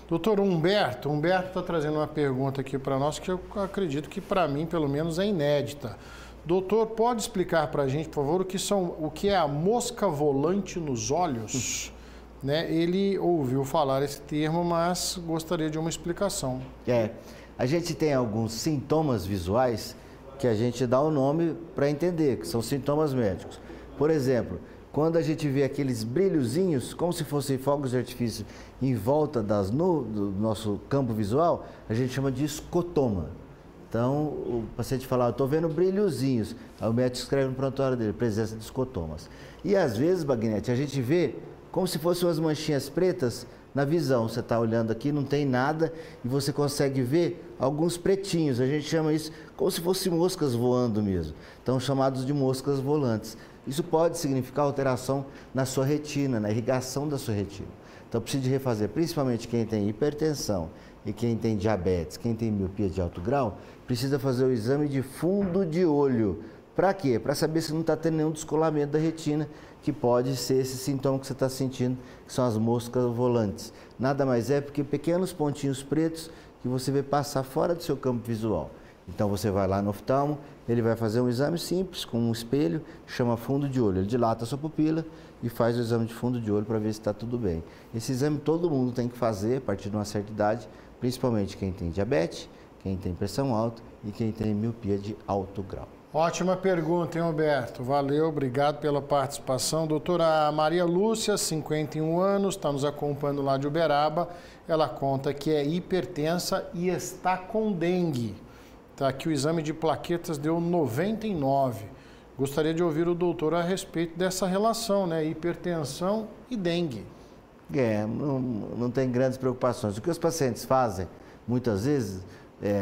Doutor Humberto está trazendo uma pergunta aqui para nós que eu acredito que para mim, pelo menos, é inédita. Doutor, pode explicar para a gente, por favor, o que é a mosca volante nos olhos? Né? Ele ouviu falar esse termo, mas gostaria de uma explicação. A gente tem alguns sintomas visuais que a gente dá o nome para entender, que são sintomas médicos. Por exemplo, quando a gente vê aqueles brilhozinhos, como se fossem fogos de artifício em volta do nosso campo visual, a gente chama de escotoma. Então, o paciente fala, eu estou vendo brilhozinhos. Aí o médico escreve no prontuário dele, presença de escotomas. E às vezes, Bagnete, a gente vê como se fossem umas manchinhas pretas na visão. Você está olhando aqui, não tem nada e você consegue ver alguns pretinhos. A gente chama isso como se fossem moscas voando mesmo. Então, chamados de moscas volantes. Isso pode significar alteração na sua retina, na irrigação da sua retina. Então, precisa refazer, principalmente quem tem hipertensão e quem tem diabetes, quem tem miopia de alto grau, precisa fazer o exame de fundo de olho. Para quê? Para saber se não está tendo nenhum descolamento da retina, que pode ser esse sintoma que você está sentindo, que são as moscas volantes. Nada mais é porque pequenos pontinhos pretos que você vê passar fora do seu campo visual. Então você vai lá no oftalmo, ele vai fazer um exame simples com um espelho, chama fundo de olho. Ele dilata a sua pupila e faz o exame de fundo de olho para ver se está tudo bem. Esse exame todo mundo tem que fazer a partir de uma certa idade, principalmente quem tem diabetes, quem tem pressão alta e quem tem miopia de alto grau. Ótima pergunta, hein, Humberto? Valeu, obrigado pela participação. Doutora Maria Lúcia, 51 anos, está nos acompanhando lá de Uberaba. Ela conta que é hipertensa e está com dengue. Tá aqui o exame de plaquetas deu 99. Gostaria de ouvir o doutor a respeito dessa relação, né? Hipertensão e dengue. Não tem grandes preocupações. O que os pacientes fazem, muitas vezes,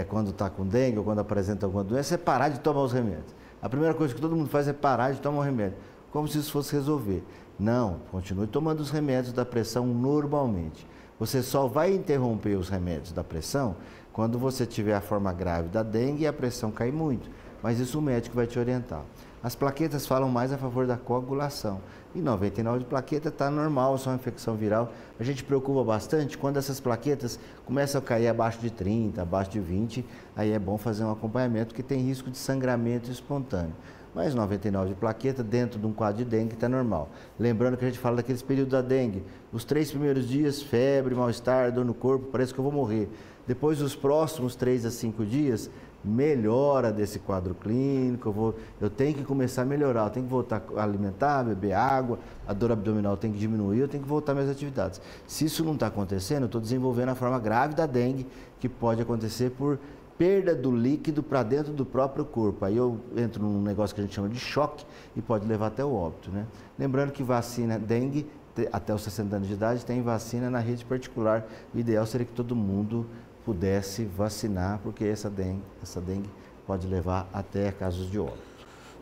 quando está com dengue ou quando apresenta alguma doença, é parar de tomar os remédios. A primeira coisa que todo mundo faz é parar de tomar o remédio, como se isso fosse resolver. Não, continue tomando os remédios da pressão normalmente. Você só vai interromper os remédios da pressão quando você tiver a forma grave da dengue e a pressão cair muito. Mas isso o médico vai te orientar. As plaquetas falam mais a favor da coagulação. E 99 de plaqueta está normal, só uma infecção viral. A gente preocupa bastante quando essas plaquetas começam a cair abaixo de 30, abaixo de 20. Aí é bom fazer um acompanhamento que tem risco de sangramento espontâneo. Mas 99 de plaqueta dentro de um quadro de dengue está normal. Lembrando que a gente fala daqueles períodos da dengue. Os 3 primeiros dias, febre, mal-estar, dor no corpo, parece que eu vou morrer. Depois, os próximos 3 a 5 dias, melhora desse quadro clínico, eu tenho que começar a melhorar, eu tenho que voltar a alimentar, beber água, a dor abdominal tem que diminuir, eu tenho que voltar às minhas atividades. Se isso não está acontecendo, eu estou desenvolvendo a forma grave da dengue, que pode acontecer por perda do líquido para dentro do próprio corpo. Aí eu entro num negócio que a gente chama de choque e pode levar até o óbito, né? Lembrando que vacina dengue, até os 60 anos de idade, tem vacina na rede particular. O ideal seria que todo mundo pudesse vacinar, porque essa dengue pode levar até casos de óbito.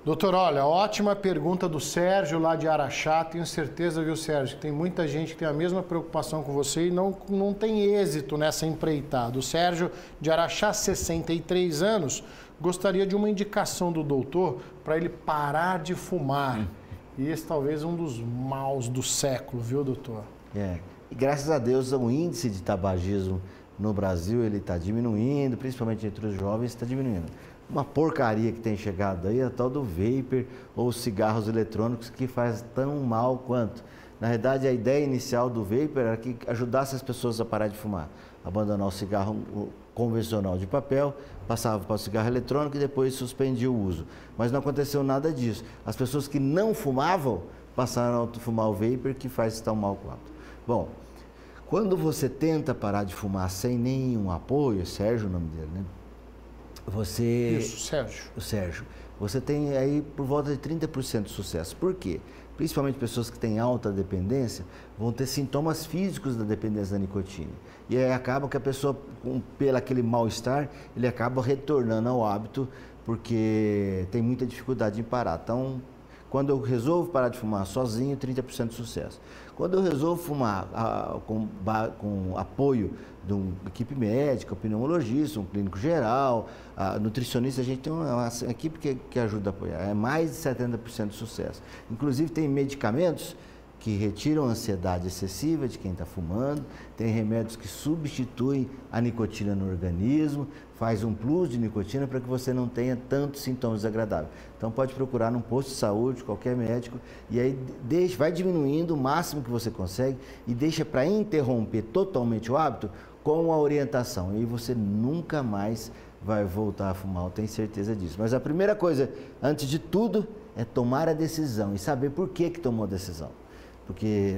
Doutor, olha, ótima pergunta do Sérgio lá de Araxá. Tenho certeza, viu, Sérgio, que tem muita gente que tem a mesma preocupação com você e não tem êxito nessa empreitada. O Sérgio de Araxá, 63 anos, gostaria de uma indicação do doutor para ele parar de fumar. E esse talvez um dos maus do século, viu, doutor? E graças a Deus o índice de tabagismo no Brasil ele está diminuindo, principalmente entre os jovens está diminuindo. Uma porcaria que tem chegado aí é a tal do vapor ou cigarros eletrônicos que faz tão mal quanto. Na verdade, a ideia inicial do vapor era que ajudasse as pessoas a parar de fumar, abandonar o cigarro convencional de papel, passava para o cigarro eletrônico e depois suspendia o uso. Mas não aconteceu nada disso. As pessoas que não fumavam passaram a fumar o vapor, que faz tão mal quanto. Bom, quando você tenta parar de fumar sem nenhum apoio, Sérgio, o nome dele, né? Isso, Sérgio. O Sérgio. Você tem aí por volta de 30% de sucesso. Por quê? principalmente pessoas que têm alta dependência, vão ter sintomas físicos da dependência da nicotina. E aí acaba que a pessoa, pelo aquele mal-estar, ele acaba retornando ao hábito, porque tem muita dificuldade em parar. Então, quando eu resolvo parar de fumar sozinho, 30% de sucesso. Quando eu resolvo fumar com apoio de uma equipe médica, um pneumologista, um clínico geral, nutricionista, a gente tem uma equipe que ajuda a apoiar. É mais de 70% de sucesso. Inclusive, tem medicamentos que retiram a ansiedade excessiva de quem está fumando, tem remédios que substituem a nicotina no organismo, faz um plus de nicotina para que você não tenha tantos sintomas desagradáveis. Então pode procurar num posto de saúde, qualquer médico, e aí vai diminuindo o máximo que você consegue e deixa para interromper totalmente o hábito com a orientação. E aí você nunca mais vai voltar a fumar, eu tenho certeza disso. Mas a primeira coisa, antes de tudo, é tomar a decisão e saber por que tomou a decisão. Porque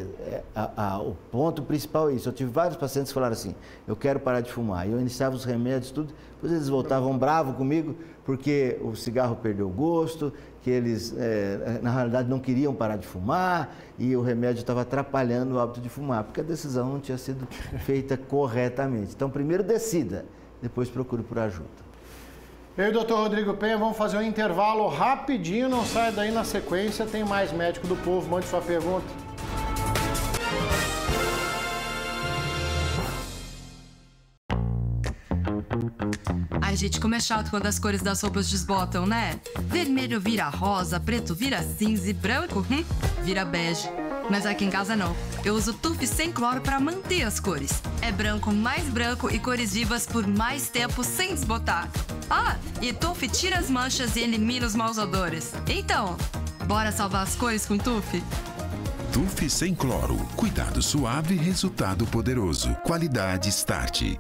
o ponto principal é isso. Eu tive vários pacientes que falaram assim, eu quero parar de fumar. E eu iniciava os remédios, tudo. Depois eles voltavam bravos comigo, porque o cigarro perdeu o gosto, que eles, na realidade, não queriam parar de fumar e o remédio estava atrapalhando o hábito de fumar, porque a decisão não tinha sido feita corretamente. Então, primeiro decida, depois procure por ajuda. Eu e o doutor Rodrigo Penha vamos fazer um intervalo rapidinho, não sai daí na sequência, tem mais Médico do Povo, mande sua pergunta. Ai, gente, como é chato quando as cores das roupas desbotam, né? Vermelho vira rosa, preto vira cinza e branco vira bege. Mas aqui em casa não. Eu uso Tuf sem cloro para manter as cores. É branco mais branco e cores vivas por mais tempo sem desbotar. Ah, e Tuf tira as manchas e elimina os maus odores. Então, bora salvar as cores com Tuf? Tuf sem cloro. Cuidado suave, resultado poderoso. Qualidade Start.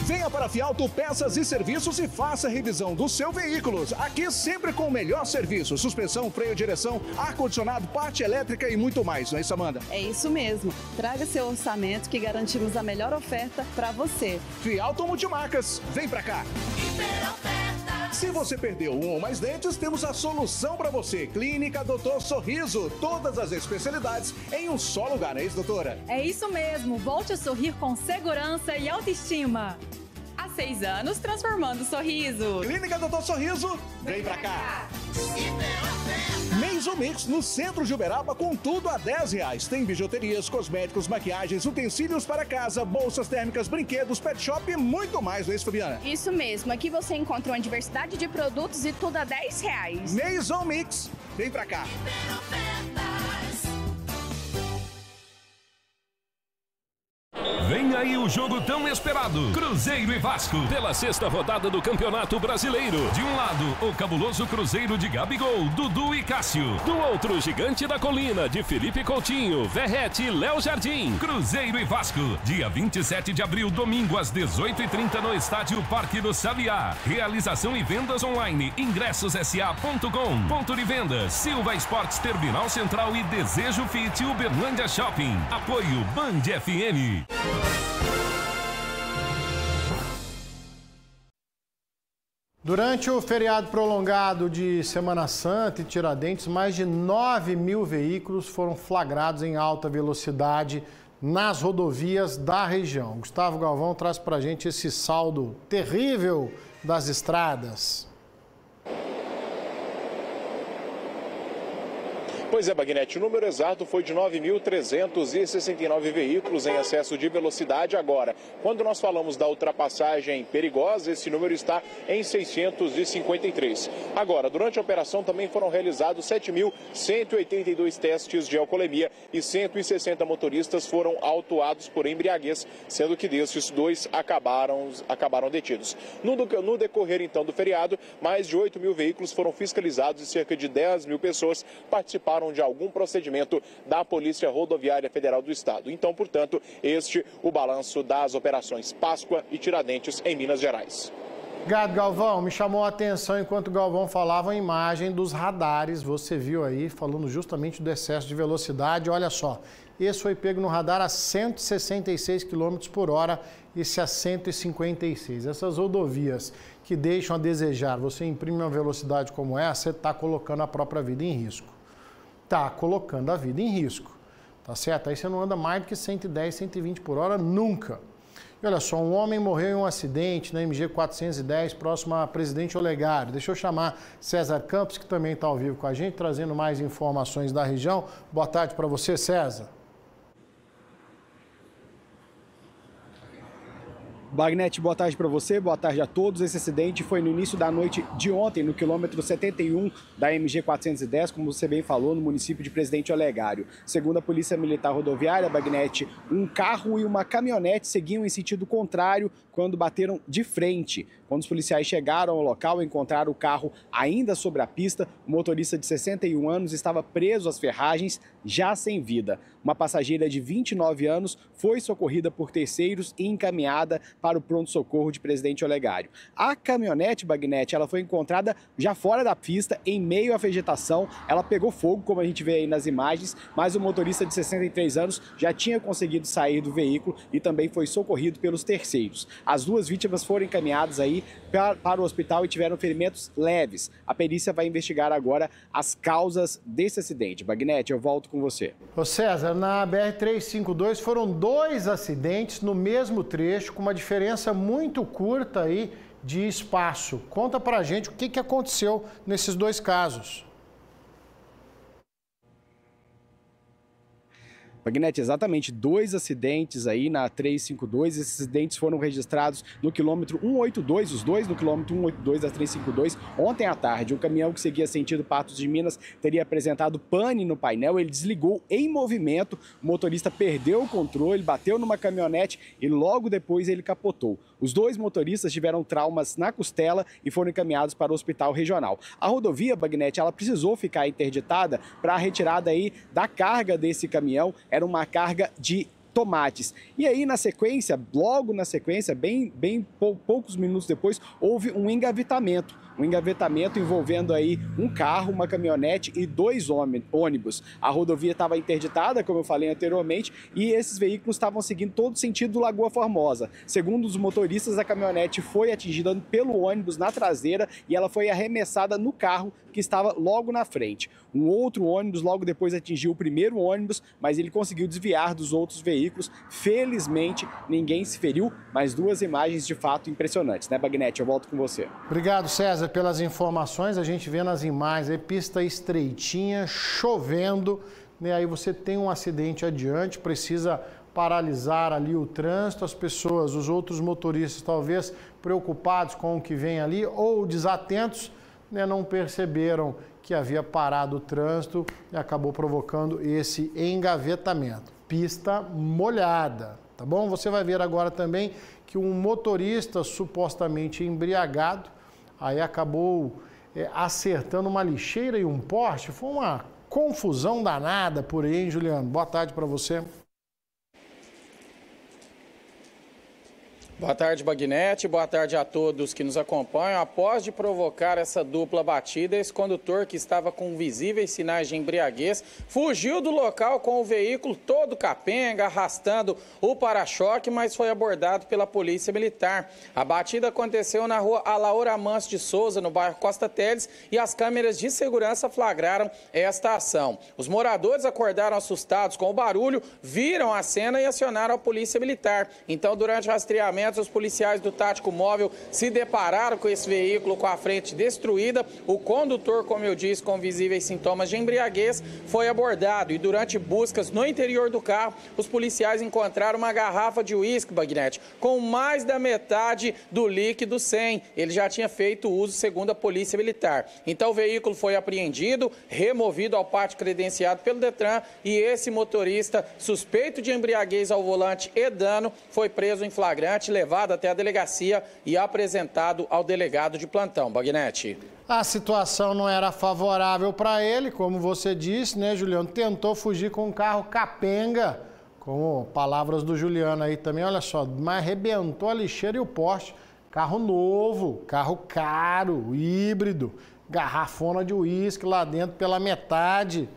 Venha para a Fialto Peças e Serviços e faça a revisão do seu veículo. Aqui sempre com o melhor serviço. Suspensão, freio, direção, ar-condicionado, parte elétrica e muito mais. Não é isso, Amanda? É isso mesmo. Traga seu orçamento que garantimos a melhor oferta para você. Fialto Multimarcas. Vem para cá. Se você perdeu um ou mais dentes, temos a solução para você. Clínica Doutor Sorriso. Todas as especialidades em um só lugar, não é isso, doutora? É isso mesmo. Volte a sorrir com segurança e autoestima. Há 6 anos, transformando o sorriso. Clínica Doutor Sorriso, vem pra cá. Mês ou Mix no centro de Uberaba com tudo a R$10. Tem bijuterias, cosméticos, maquiagens, utensílios para casa, bolsas térmicas, brinquedos, pet shop e muito mais, não é isso, Fabiana? Isso mesmo. Aqui você encontra uma diversidade de produtos e tudo a R$10. Mês ou Mix, vem pra cá. Vem aí o jogo tão esperado, Cruzeiro e Vasco, pela 6ª rodada do Campeonato Brasileiro. De um lado, o cabuloso Cruzeiro de Gabigol, Dudu e Cássio. Do outro, o Gigante da Colina, de Felipe Coutinho, Verrete e Léo Jardim. Cruzeiro e Vasco, dia 27 de abril, domingo, às 18h30, no Estádio Parque do Sabiá. Realização e vendas online, ingressos.sa.com. Ponto de vendas, Silva Esportes Terminal Central e Desejo Fit Uberlândia Shopping. Apoio Band FM. Durante o feriado prolongado de Semana Santa e Tiradentes, mais de 9 mil veículos foram flagrados em alta velocidade nas rodovias da região. Gustavo Galvão traz pra gente esse saldo terrível das estradas. Pois é, Bagnetti, o número exato foi de 9.369 veículos em excesso de velocidade. Agora, quando nós falamos da ultrapassagem perigosa, esse número está em 653. Agora, durante a operação também foram realizados 7.182 testes de alcoolemia e 160 motoristas foram autuados por embriaguez, sendo que desses 2 acabaram detidos. No decorrer, então, do feriado, mais de 8 mil veículos foram fiscalizados e cerca de 10 mil pessoas participaram de algum procedimento da Polícia Rodoviária Federal do Estado. Então, portanto, o balanço das operações Páscoa e Tiradentes em Minas Gerais. Obrigado, Galvão. Me chamou a atenção enquanto o Galvão falava a imagem dos radares. Você viu aí, falando justamente do excesso de velocidade. Olha só, esse foi pego no radar a 166 km por hora, esse a 156. Essas rodovias que deixam a desejar. Você imprime uma velocidade como essa, você está colocando a própria vida em risco. Está colocando a vida em risco, tá certo? Aí você não anda mais do que 110, 120 por hora nunca. E olha só, um homem morreu em um acidente na MG 410, próximo a Presidente Olegário. Deixa eu chamar César Campos, que também está ao vivo com a gente, trazendo mais informações da região. Boa tarde para você, César. Bagnete, boa tarde para você, boa tarde a todos. Esse acidente foi no início da noite de ontem, no quilômetro 71 da MG 410, como você bem falou, no município de Presidente Olegário. Segundo a Polícia Militar Rodoviária, Bagnete, um carro e uma caminhonete seguiam em sentido contrário quando bateram de frente. Quando os policiais chegaram ao local, encontraram o carro ainda sobre a pista. O motorista de 61 anos estava preso às ferragens, já sem vida. Uma passageira de 29 anos foi socorrida por terceiros e encaminhada para o pronto-socorro de Presidente Olegário. A caminhonete, Bagnete, ela foi encontrada já fora da pista, em meio à vegetação. Ela pegou fogo, como a gente vê aí nas imagens, mas o motorista de 63 anos já tinha conseguido sair do veículo e também foi socorrido pelos terceiros. As duas vítimas foram encaminhadas aí para o hospital e tiveram ferimentos leves. A perícia vai investigar agora as causas desse acidente. Bagnete, eu volto com você. Ô César, na BR-352 foram 2 acidentes no mesmo trecho, com uma diferença muito curta aí de espaço. Conta pra gente o que aconteceu nesses 2 casos. Bagnete, exatamente 2 acidentes aí na 352. Esses acidentes foram registrados no quilômetro 182, os 2 no quilômetro 182 da 352, ontem à tarde. Um caminhão que seguia sentido Patos de Minas teria apresentado pane no painel, ele desligou em movimento, o motorista perdeu o controle, bateu numa caminhonete e logo depois ele capotou. Os 2 motoristas tiveram traumas na costela e foram encaminhados para o hospital regional. A rodovia, Bagnete, ela precisou ficar interditada para a retirada aí da carga desse caminhão. Era uma carga de tomates. E aí, na sequência, logo na sequência, poucos minutos depois, houve um engavetamento. Um engavetamento envolvendo aí um carro, uma caminhonete e 2 ônibus. A rodovia estava interditada, como eu falei anteriormente, e esses veículos estavam seguindo todo o sentido do Lagoa Formosa. Segundo os motoristas, a caminhonete foi atingida pelo ônibus na traseira e ela foi arremessada no carro que estava logo na frente. Um outro ônibus logo depois atingiu o primeiro ônibus, mas ele conseguiu desviar dos outros veículos. Felizmente, ninguém se feriu, mas 2 imagens de fato impressionantes, né, Bagnete? Eu volto com você. Obrigado, César, pelas informações. A gente vê nas imagens aí, pista estreitinha, chovendo, né? Aí você tem um acidente adiante, precisa paralisar ali o trânsito, as pessoas, os outros motoristas talvez preocupados com o que vem ali ou desatentos, né, não perceberam que havia parado o trânsito e acabou provocando esse engavetamento. Pista molhada, tá bom? Você vai ver agora também que um motorista supostamente embriagado aí acabou acertando uma lixeira e um poste. Foi uma confusão danada por aí, hein, Juliano? Boa tarde para você. Boa tarde, Bagnete. Boa tarde a todos que nos acompanham. Após de provocar essa dupla batida, esse condutor que estava com visíveis sinais de embriaguez fugiu do local com o veículo todo capenga, arrastando o para-choque, mas foi abordado pela Polícia Militar. A batida aconteceu na rua Alaor Amâncio de Souza, no bairro Costa Teles, e as câmeras de segurança flagraram esta ação. Os moradores acordaram assustados com o barulho, viram a cena e acionaram a Polícia Militar. Então, durante o rastreamento, os policiais do Tático Móvel se depararam com esse veículo com a frente destruída. O condutor, como eu disse, com visíveis sintomas de embriaguez, foi abordado e durante buscas no interior do carro, os policiais encontraram uma garrafa de uísque, Bagnete, com mais da metade do líquido 100. Ele já tinha feito uso, segundo a Polícia Militar. Então o veículo foi apreendido, removido ao pátio credenciado pelo Detran e esse motorista suspeito de embriaguez ao volante e dano foi preso em flagrante, levado até a delegacia e apresentado ao delegado de plantão. Bagnete. A situação não era favorável para ele, como você disse, né, Juliano? Tentou fugir com um carro capenga, como palavras do Juliano aí também, olha só, mas arrebentou a lixeira e o poste. Carro novo, carro caro, híbrido, garrafona de uísque lá dentro pela metade,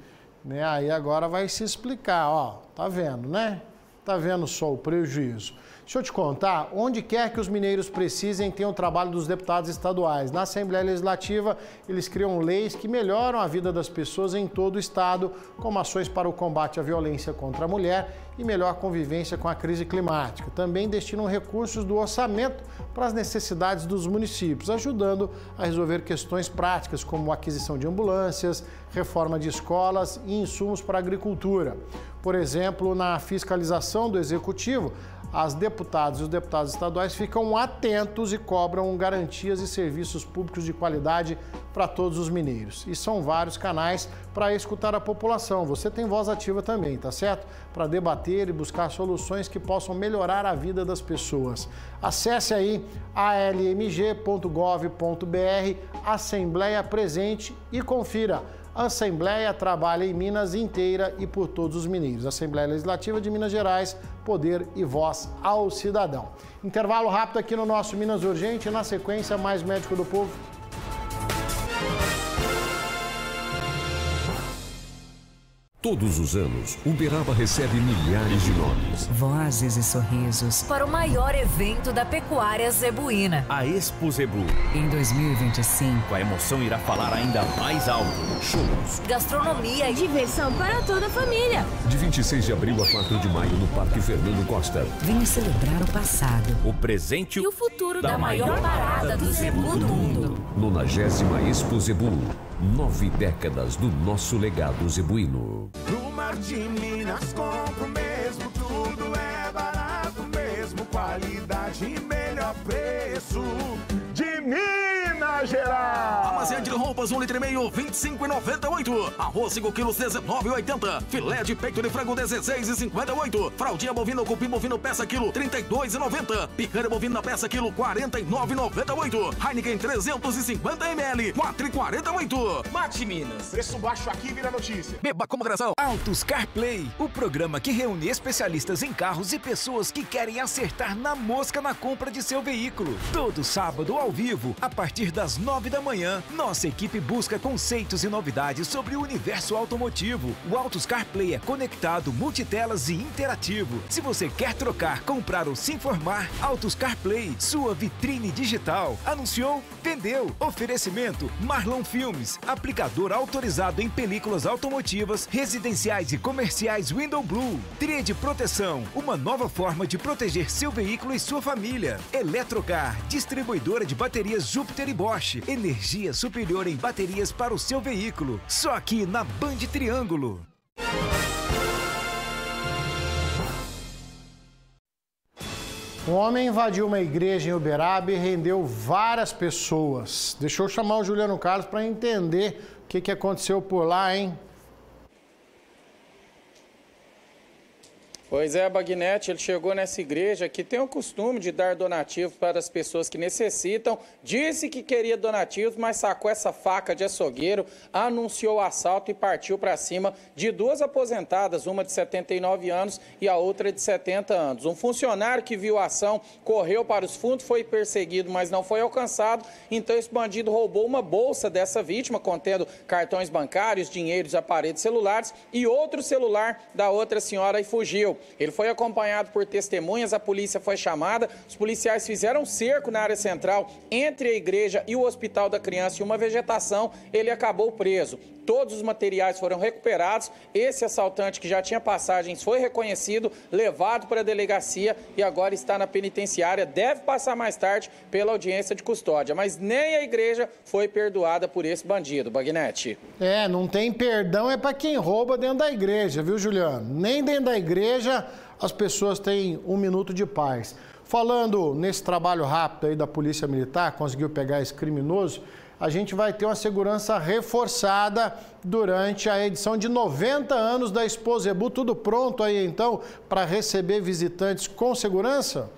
né? Aí agora vai se explicar, ó, tá vendo, né? Tá vendo só o prejuízo. Deixa eu te contar, onde quer que os mineiros precisem, tem o trabalho dos deputados estaduais. Na Assembleia Legislativa, eles criam leis que melhoram a vida das pessoas em todo o estado, como ações para o combate à violência contra a mulher e melhor convivência com a crise climática. Também destinam recursos do orçamento para as necessidades dos municípios, ajudando a resolver questões práticas, como aquisição de ambulâncias, reforma de escolas e insumos para a agricultura. Por exemplo, na fiscalização do Executivo, as deputadas e os deputados estaduais ficam atentos e cobram garantias e serviços públicos de qualidade para todos os mineiros. E são vários canais para escutar a população. Você tem voz ativa também, tá certo? Para debater e buscar soluções que possam melhorar a vida das pessoas. Acesse aí almg.gov.br, Assembleia Presente e confira. A Assembleia trabalha em Minas inteira e por todos os mineiros. Assembleia Legislativa de Minas Gerais, poder e voz ao cidadão. Intervalo rápido aqui no nosso Minas Urgente. Na sequência, mais Médico do Povo. Todos os anos, Uberaba recebe milhares de nomes, vozes e sorrisos para o maior evento da pecuária zebuína, a Expo Zebu. Em 2025, a emoção irá falar ainda mais alto. Shows, gastronomia e diversão para toda a família. De 26 de abril a 4 de maio no Parque Fernando Costa. Venha celebrar o passado, o presente e o futuro da maior parada do zebu do mundo. 90ª Expo Zebu. 9 décadas do nosso legado zebuíno. No Mar de Minas compro mesmo, tudo é barato mesmo, qualidade e melhor preço. De Minas Gerais! Armazém de roupas 1,5 litro, 25,98. Arroz 5 quilos, 19,80. Filé de peito de frango, 16,58. Fraldinha bovina ou cupim bovino peça quilo, 32,90. Picanha bovina peça quilo, 49,98. Heineken 350 ml, 4,48. Mate Minas, preço baixo aqui vira notícia. Beba com moderação. Autos CarPlay, o programa que reúne especialistas em carros e pessoas que querem acertar na mosca na compra de seu veículo. Todo sábado ao vivo, a partir das 9 da manhã, nossa equipe busca conceitos e novidades sobre o universo automotivo. O Autos CarPlay é conectado, multitelas e interativo. Se você quer trocar, comprar ou se informar, Autos CarPlay, sua vitrine digital. Anunciou? Vendeu. Oferecimento Marlon Filmes, aplicador autorizado em películas automotivas, residenciais e comerciais Window Blue. Tria de proteção, uma nova forma de proteger seu veículo e sua família. Eletrocar, distribuidora de baterias Júpiter e Bosch. Energia superior em baterias para o seu veículo. Só aqui na Band Triângulo. Um homem invadiu uma igreja em Uberaba e rendeu várias pessoas. Deixa eu chamar o Juliano Carlos para entender o que aconteceu por lá, hein? Pois é, Bagnete, ele chegou nessa igreja que tem o costume de dar donativos para as pessoas que necessitam, disse que queria donativos, mas sacou essa faca de açougueiro, anunciou o assalto e partiu para cima de duas aposentadas, uma de 79 anos e a outra de 70 anos. Um funcionário que viu a ação correu para os fundos, foi perseguido, mas não foi alcançado, então esse bandido roubou uma bolsa dessa vítima, contendo cartões bancários, dinheiros, aparelhos celulares e outro celular da outra senhora e fugiu. Ele foi acompanhado por testemunhas, a polícia foi chamada, os policiais fizeram um cerco na área central entre a igreja e o Hospital da Criança e uma vegetação, ele acabou preso. Todos os materiais foram recuperados, esse assaltante que já tinha passagens foi reconhecido, levado para a delegacia e agora está na penitenciária, deve passar mais tarde pela audiência de custódia, mas nem a igreja foi perdoada por esse bandido, Bagnete. Não tem perdão, é para quem rouba dentro da igreja, viu, Juliano? Nem dentro da igreja as pessoas têm um minuto de paz. Falando nesse trabalho rápido aí da Polícia Militar, conseguiu pegar esse criminoso, a gente vai ter uma segurança reforçada durante a edição de 90 anos da Expo Zebu. Tudo pronto aí, então, para receber visitantes com segurança?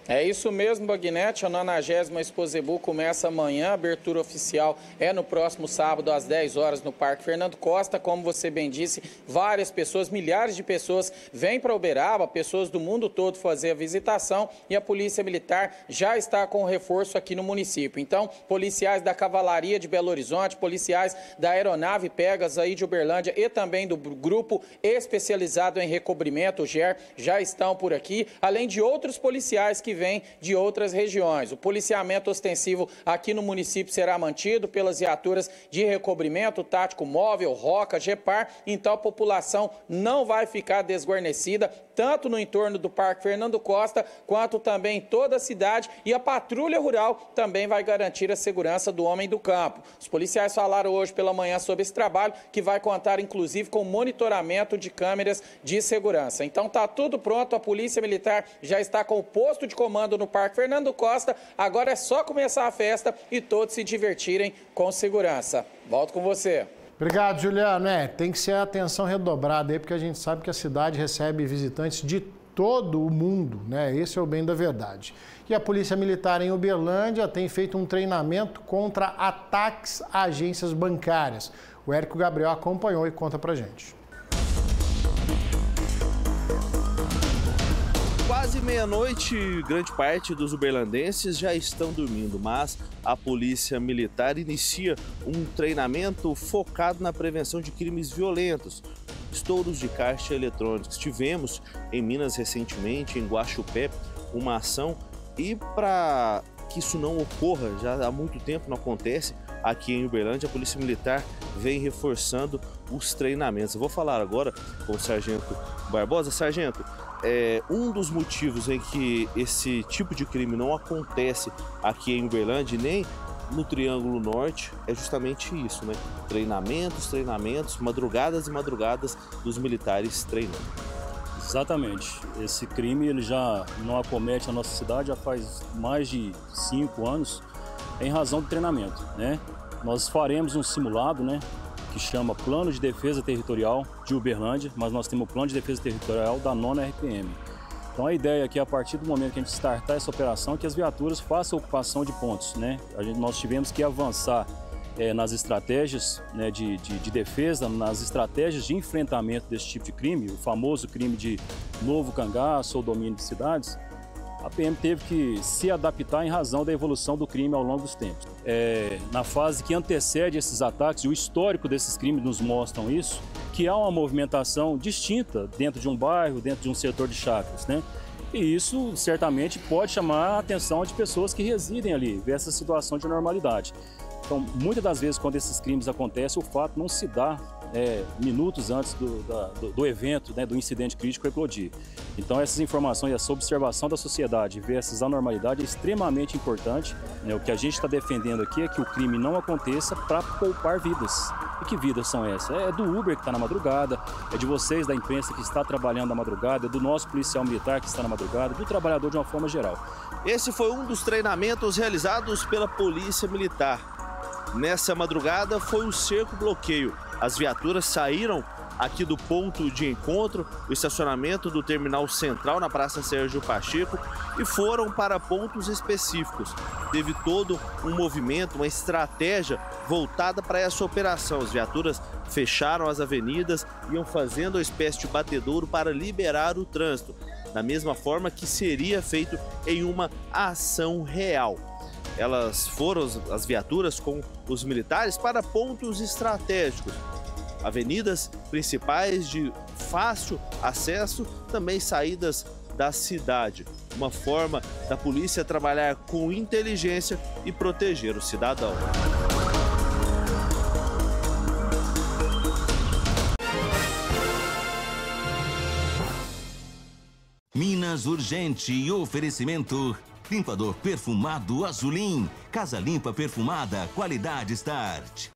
É isso mesmo, Bagnete. A 90ª Expo Zebu começa amanhã. A abertura oficial é no próximo sábado, às 10 horas, no Parque Fernando Costa. Como você bem disse, várias pessoas, milhares de pessoas vêm para Uberaba, pessoas do mundo todo fazer a visitação, e a Polícia Militar já está com reforço aqui no município. Então, policiais da Cavalaria de Belo Horizonte, policiais da Aeronave Pegasus aí de Uberlândia e também do Grupo Especializado em Recobrimento, o GER, já estão por aqui, além de outros policiais que vem de outras regiões. O policiamento ostensivo aqui no município será mantido pelas viaturas de recobrimento, tático móvel, Roca, Gepar, então a população não vai ficar desguarnecida, tanto no entorno do Parque Fernando Costa, quanto também em toda a cidade, e a patrulha rural também vai garantir a segurança do homem do campo. Os policiais falaram hoje pela manhã sobre esse trabalho, que vai contar inclusive com monitoramento de câmeras de segurança. Então tá tudo pronto, a Polícia Militar já está com o posto de comando no Parque Fernando Costa, agora é só começar a festa e todos se divertirem com segurança. Volto com você. Obrigado, Juliano. Tem que ser atenção redobrada aí, porque a gente sabe que a cidade recebe visitantes de todo o mundo, né? Esse é o bem da verdade. E a Polícia Militar em Uberlândia tem feito um treinamento contra ataques a agências bancárias. O Érico Gabriel acompanhou e conta pra gente. Quase meia-noite, grande parte dos uberlandenses já estão dormindo, mas a Polícia Militar inicia um treinamento focado na prevenção de crimes violentos, estouros de caixa eletrônicos. Tivemos em Minas recentemente, em Guaxupé, uma ação, e para que isso não ocorra, já há muito tempo não acontece, aqui em Uberlândia, a Polícia Militar vem reforçando os treinamentos. Eu vou falar agora com o Sargento Barbosa. Sargento, um dos motivos em que esse tipo de crime não acontece aqui em Uberlândia, nem no Triângulo Norte, é justamente isso, né? Treinamentos, madrugadas e madrugadas dos militares treinando. Exatamente. Esse crime ele já não acomete a nossa cidade já faz mais de 5 anos, em razão do treinamento, né? Nós faremos um simulado, né, que chama Plano de Defesa Territorial de Uberlândia, mas nós temos o Plano de Defesa Territorial da 9ª RPM. Então a ideia é que a partir do momento que a gente startar essa operação, que as viaturas façam ocupação de pontos, né? Nós tivemos que avançar nas estratégias, né, de defesa, nas estratégias de enfrentamento desse tipo de crime, o famoso crime de novo cangaço ou domínio de cidades. A PM teve que se adaptar em razão da evolução do crime ao longo dos tempos. Na fase que antecede esses ataques, e o histórico desses crimes nos mostram isso, que há uma movimentação distinta dentro de um bairro, dentro de um setor de chácaras, né? E isso certamente pode chamar a atenção de pessoas que residem ali, ver essa situação de normalidade. Então, muitas das vezes, quando esses crimes acontecem, o fato não se dá minutos antes do evento, né, do incidente crítico eclodir. Então, essas informações, essa observação da sociedade versus a normalidade é extremamente importante, né? O que a gente está defendendo aqui é que o crime não aconteça para poupar vidas. E que vidas são essas? É do Uber que está na madrugada, é de vocês da imprensa que está trabalhando na madrugada, é do nosso policial militar que está na madrugada, do trabalhador de uma forma geral. Esse foi um dos treinamentos realizados pela Polícia Militar. Nessa madrugada foi um cerco-bloqueio. As viaturas saíram aqui do ponto de encontro, o estacionamento do Terminal Central na Praça Sérgio Pacheco, e foram para pontos específicos. Teve todo um movimento, uma estratégia voltada para essa operação. As viaturas fecharam as avenidas, iam fazendo uma espécie de batedouro para liberar o trânsito, da mesma forma que seria feito em uma ação real. Elas foram, as viaturas com os militares, para pontos estratégicos, avenidas principais de fácil acesso, também saídas da cidade. Uma forma da polícia trabalhar com inteligência e proteger o cidadão. Minas Urgente e oferecimento. Limpador perfumado Azulim. Casa limpa perfumada, qualidade Start.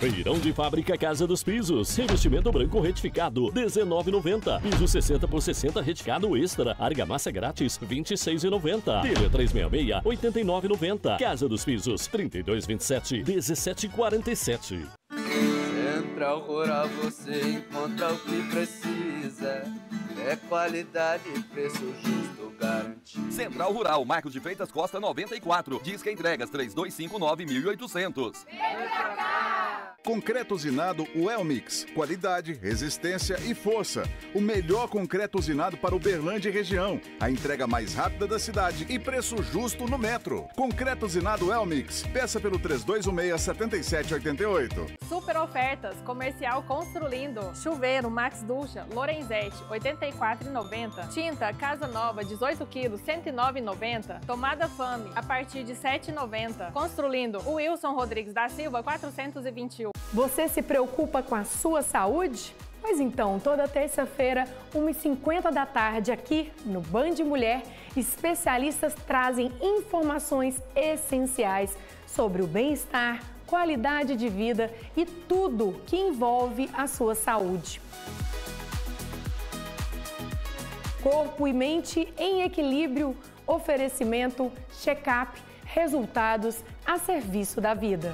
Feirão de fábrica Casa dos Pisos. Revestimento branco retificado, R$19,90. Piso 60 por 60 reticado extra. Argamassa grátis, R$26,90. Telha 366, R$89,90. Casa dos Pisos, 3227, 1747. Central Rural, você encontra o que precisa. É qualidade e preço justo garantido. Central Rural, Marcos de Freitas Costa 94. Disca entregas 3259-1800. Vem pra cá! Concreto usinado Welmix. Qualidade, resistência e força. O melhor concreto usinado para Uberlândia e região. A entrega mais rápida da cidade e preço justo no metro. Concreto usinado Welmix. Peça pelo 3216-7788. Super ofertas. Comercial Construlindo. Chuveiro Max Ducha Lorenzetti, R$ 84,90. Tinta Casa Nova, 18 quilos, R$ 109,90. Tomada Fame, a partir de R$ 7,90. Construlindo Wilson Rodrigues da Silva, 421. Você se preocupa com a sua saúde? Pois então, toda terça-feira, 1h50 da tarde, aqui no Band Mulher, especialistas trazem informações essenciais sobre o bem-estar, qualidade de vida e tudo que envolve a sua saúde. Corpo e mente em equilíbrio, oferecimento, check-up, resultados a serviço da vida.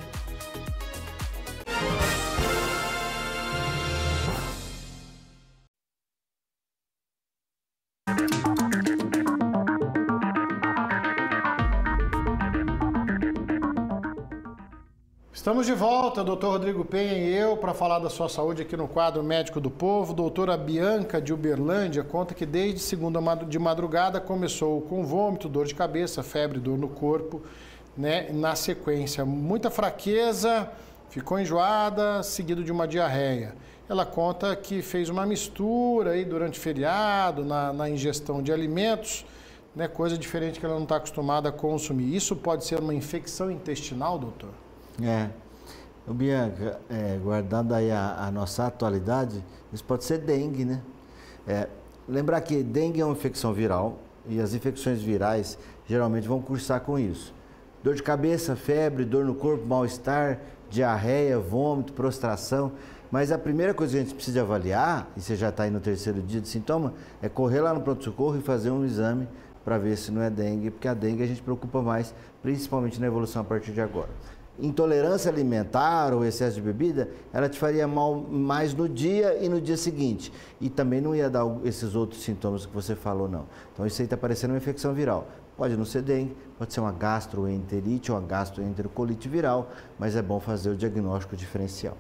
Estamos de volta, doutor Rodrigo Penha e eu, para falar da sua saúde aqui no quadro Médico do Povo. Doutora Bianca de Uberlândia conta que desde segunda de madrugada começou com vômito, dor de cabeça, febre, dor no corpo, né? Na sequência, muita fraqueza, ficou enjoada, seguido de uma diarreia. Ela conta que fez uma mistura aí durante o feriado, na ingestão de alimentos, né? Coisa diferente que ela não está acostumada a consumir. Isso pode ser uma infecção intestinal, doutor? Bianca, guardando aí a nossa atualidade, isso pode ser dengue, né? Lembrar que dengue é uma infecção viral e as infecções virais geralmente vão cursar com isso. Dor de cabeça, febre, dor no corpo, mal-estar, diarreia, vômito, prostração. Mas a primeira coisa que a gente precisa avaliar, e você já está aí no terceiro dia de sintoma, é correr lá no pronto-socorro e fazer um exame para ver se não é dengue, porque a dengue a gente preocupa mais, principalmente na evolução a partir de agora. Intolerância alimentar ou excesso de bebida, ela te faria mal mais no dia e no dia seguinte. E também não ia dar esses outros sintomas que você falou, não. Então isso aí está parecendo uma infecção viral. Pode não ser dengue, pode ser uma gastroenterite ou uma gastroenterocolite viral, mas é bom fazer o diagnóstico diferencial.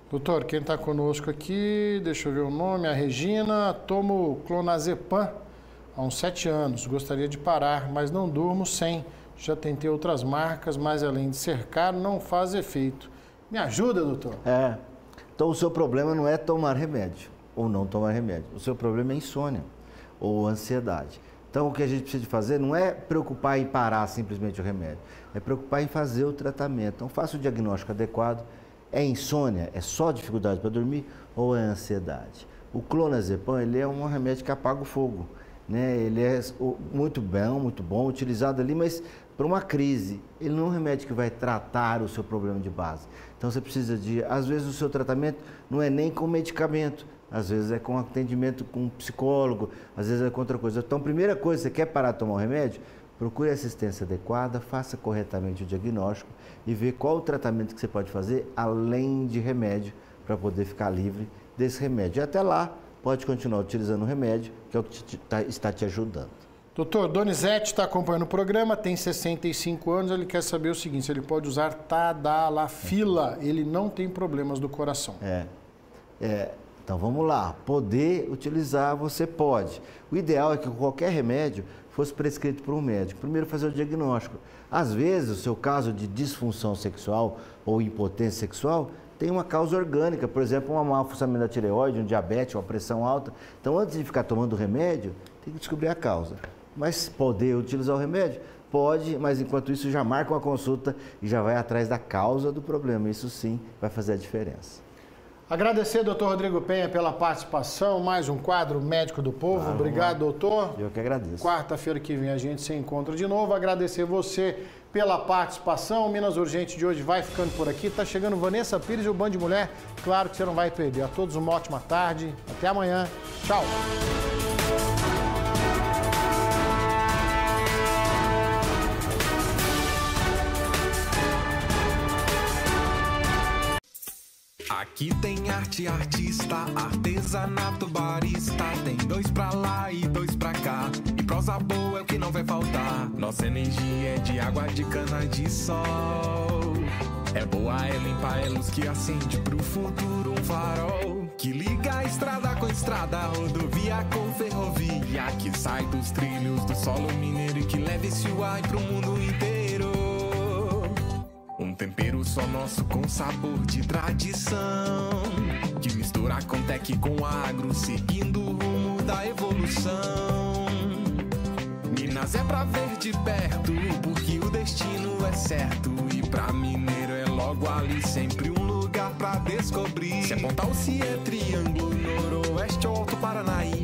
Doutor, quem está conosco aqui, deixa eu ver o nome, a Regina, tomo clonazepam há uns 7 anos, gostaria de parar, mas não durmo sem. Já tentei outras marcas, mas além de ser caro, não faz efeito. Me ajuda, doutor? Então o seu problema não é tomar remédio ou não tomar remédio. O seu problema é insônia ou ansiedade. Então o que a gente precisa de fazer não é preocupar em parar simplesmente o remédio, é preocupar em fazer o tratamento. Então faça o diagnóstico adequado. É insônia? É só dificuldade para dormir ou é ansiedade? O clonazepam, ele é um remédio que apaga o fogo, né? Ele é muito bom, utilizado ali, mas para uma crise. Ele não é um remédio que vai tratar o seu problema de base. Então você precisa de, às vezes o seu tratamento não é nem com medicamento, às vezes é com atendimento com um psicólogo, às vezes é com outra coisa. Então a primeira coisa, você quer parar de tomar um remédio? Procure assistência adequada, faça corretamente o diagnóstico e vê qual o tratamento que você pode fazer além de remédio para poder ficar livre desse remédio. E até lá, pode continuar utilizando o remédio, que é o que está te ajudando. Doutor, Donizete está acompanhando o programa, tem 65 anos, ele quer saber o seguinte, se ele pode usar tadalafila, ele não tem problemas do coração. Então vamos lá, poder utilizar você pode. O ideal é que qualquer remédio fosse prescrito por um médico. Primeiro fazer o diagnóstico. Às vezes o seu caso de disfunção sexual ou impotência sexual tem uma causa orgânica, por exemplo, um mau funcionamento da tireoide, um diabetes, uma pressão alta. Então antes de ficar tomando o remédio, tem que descobrir a causa. Mas poder utilizar o remédio? Pode, mas enquanto isso já marca uma consulta e já vai atrás da causa do problema. Isso sim vai fazer a diferença. Agradecer, doutor Rodrigo Penha, pela participação. Mais um quadro Médico do Povo. Claro, obrigado, doutor. Eu que agradeço. Quarta-feira que vem a gente se encontra de novo. Agradecer você pela participação. O Minas Urgente de hoje vai ficando por aqui. Tá chegando Vanessa Pires e o Band Mulher. Claro que você não vai perder. A todos uma ótima tarde. Até amanhã. Tchau. Aqui tem arte, artista, artesanato, barista. Tem 2 pra lá e 2 pra cá. E prosa boa é o que não vai faltar. Nossa energia é de água de cana de sol. É boa, é limpa, é luz que acende pro futuro um farol. Que liga a estrada com estrada, rodovia com ferrovia. Que sai dos trilhos do solo mineiro e que leva esse ar pro mundo inteiro. Um tempero só nosso com sabor de tradição, que mistura com tech com agro, seguindo o rumo da evolução. Minas é pra ver de perto, porque o destino é certo. E pra mineiro é logo ali, sempre um lugar pra descobrir. Se é Pontal, se é Triângulo, Noroeste ou Alto Paranaíba,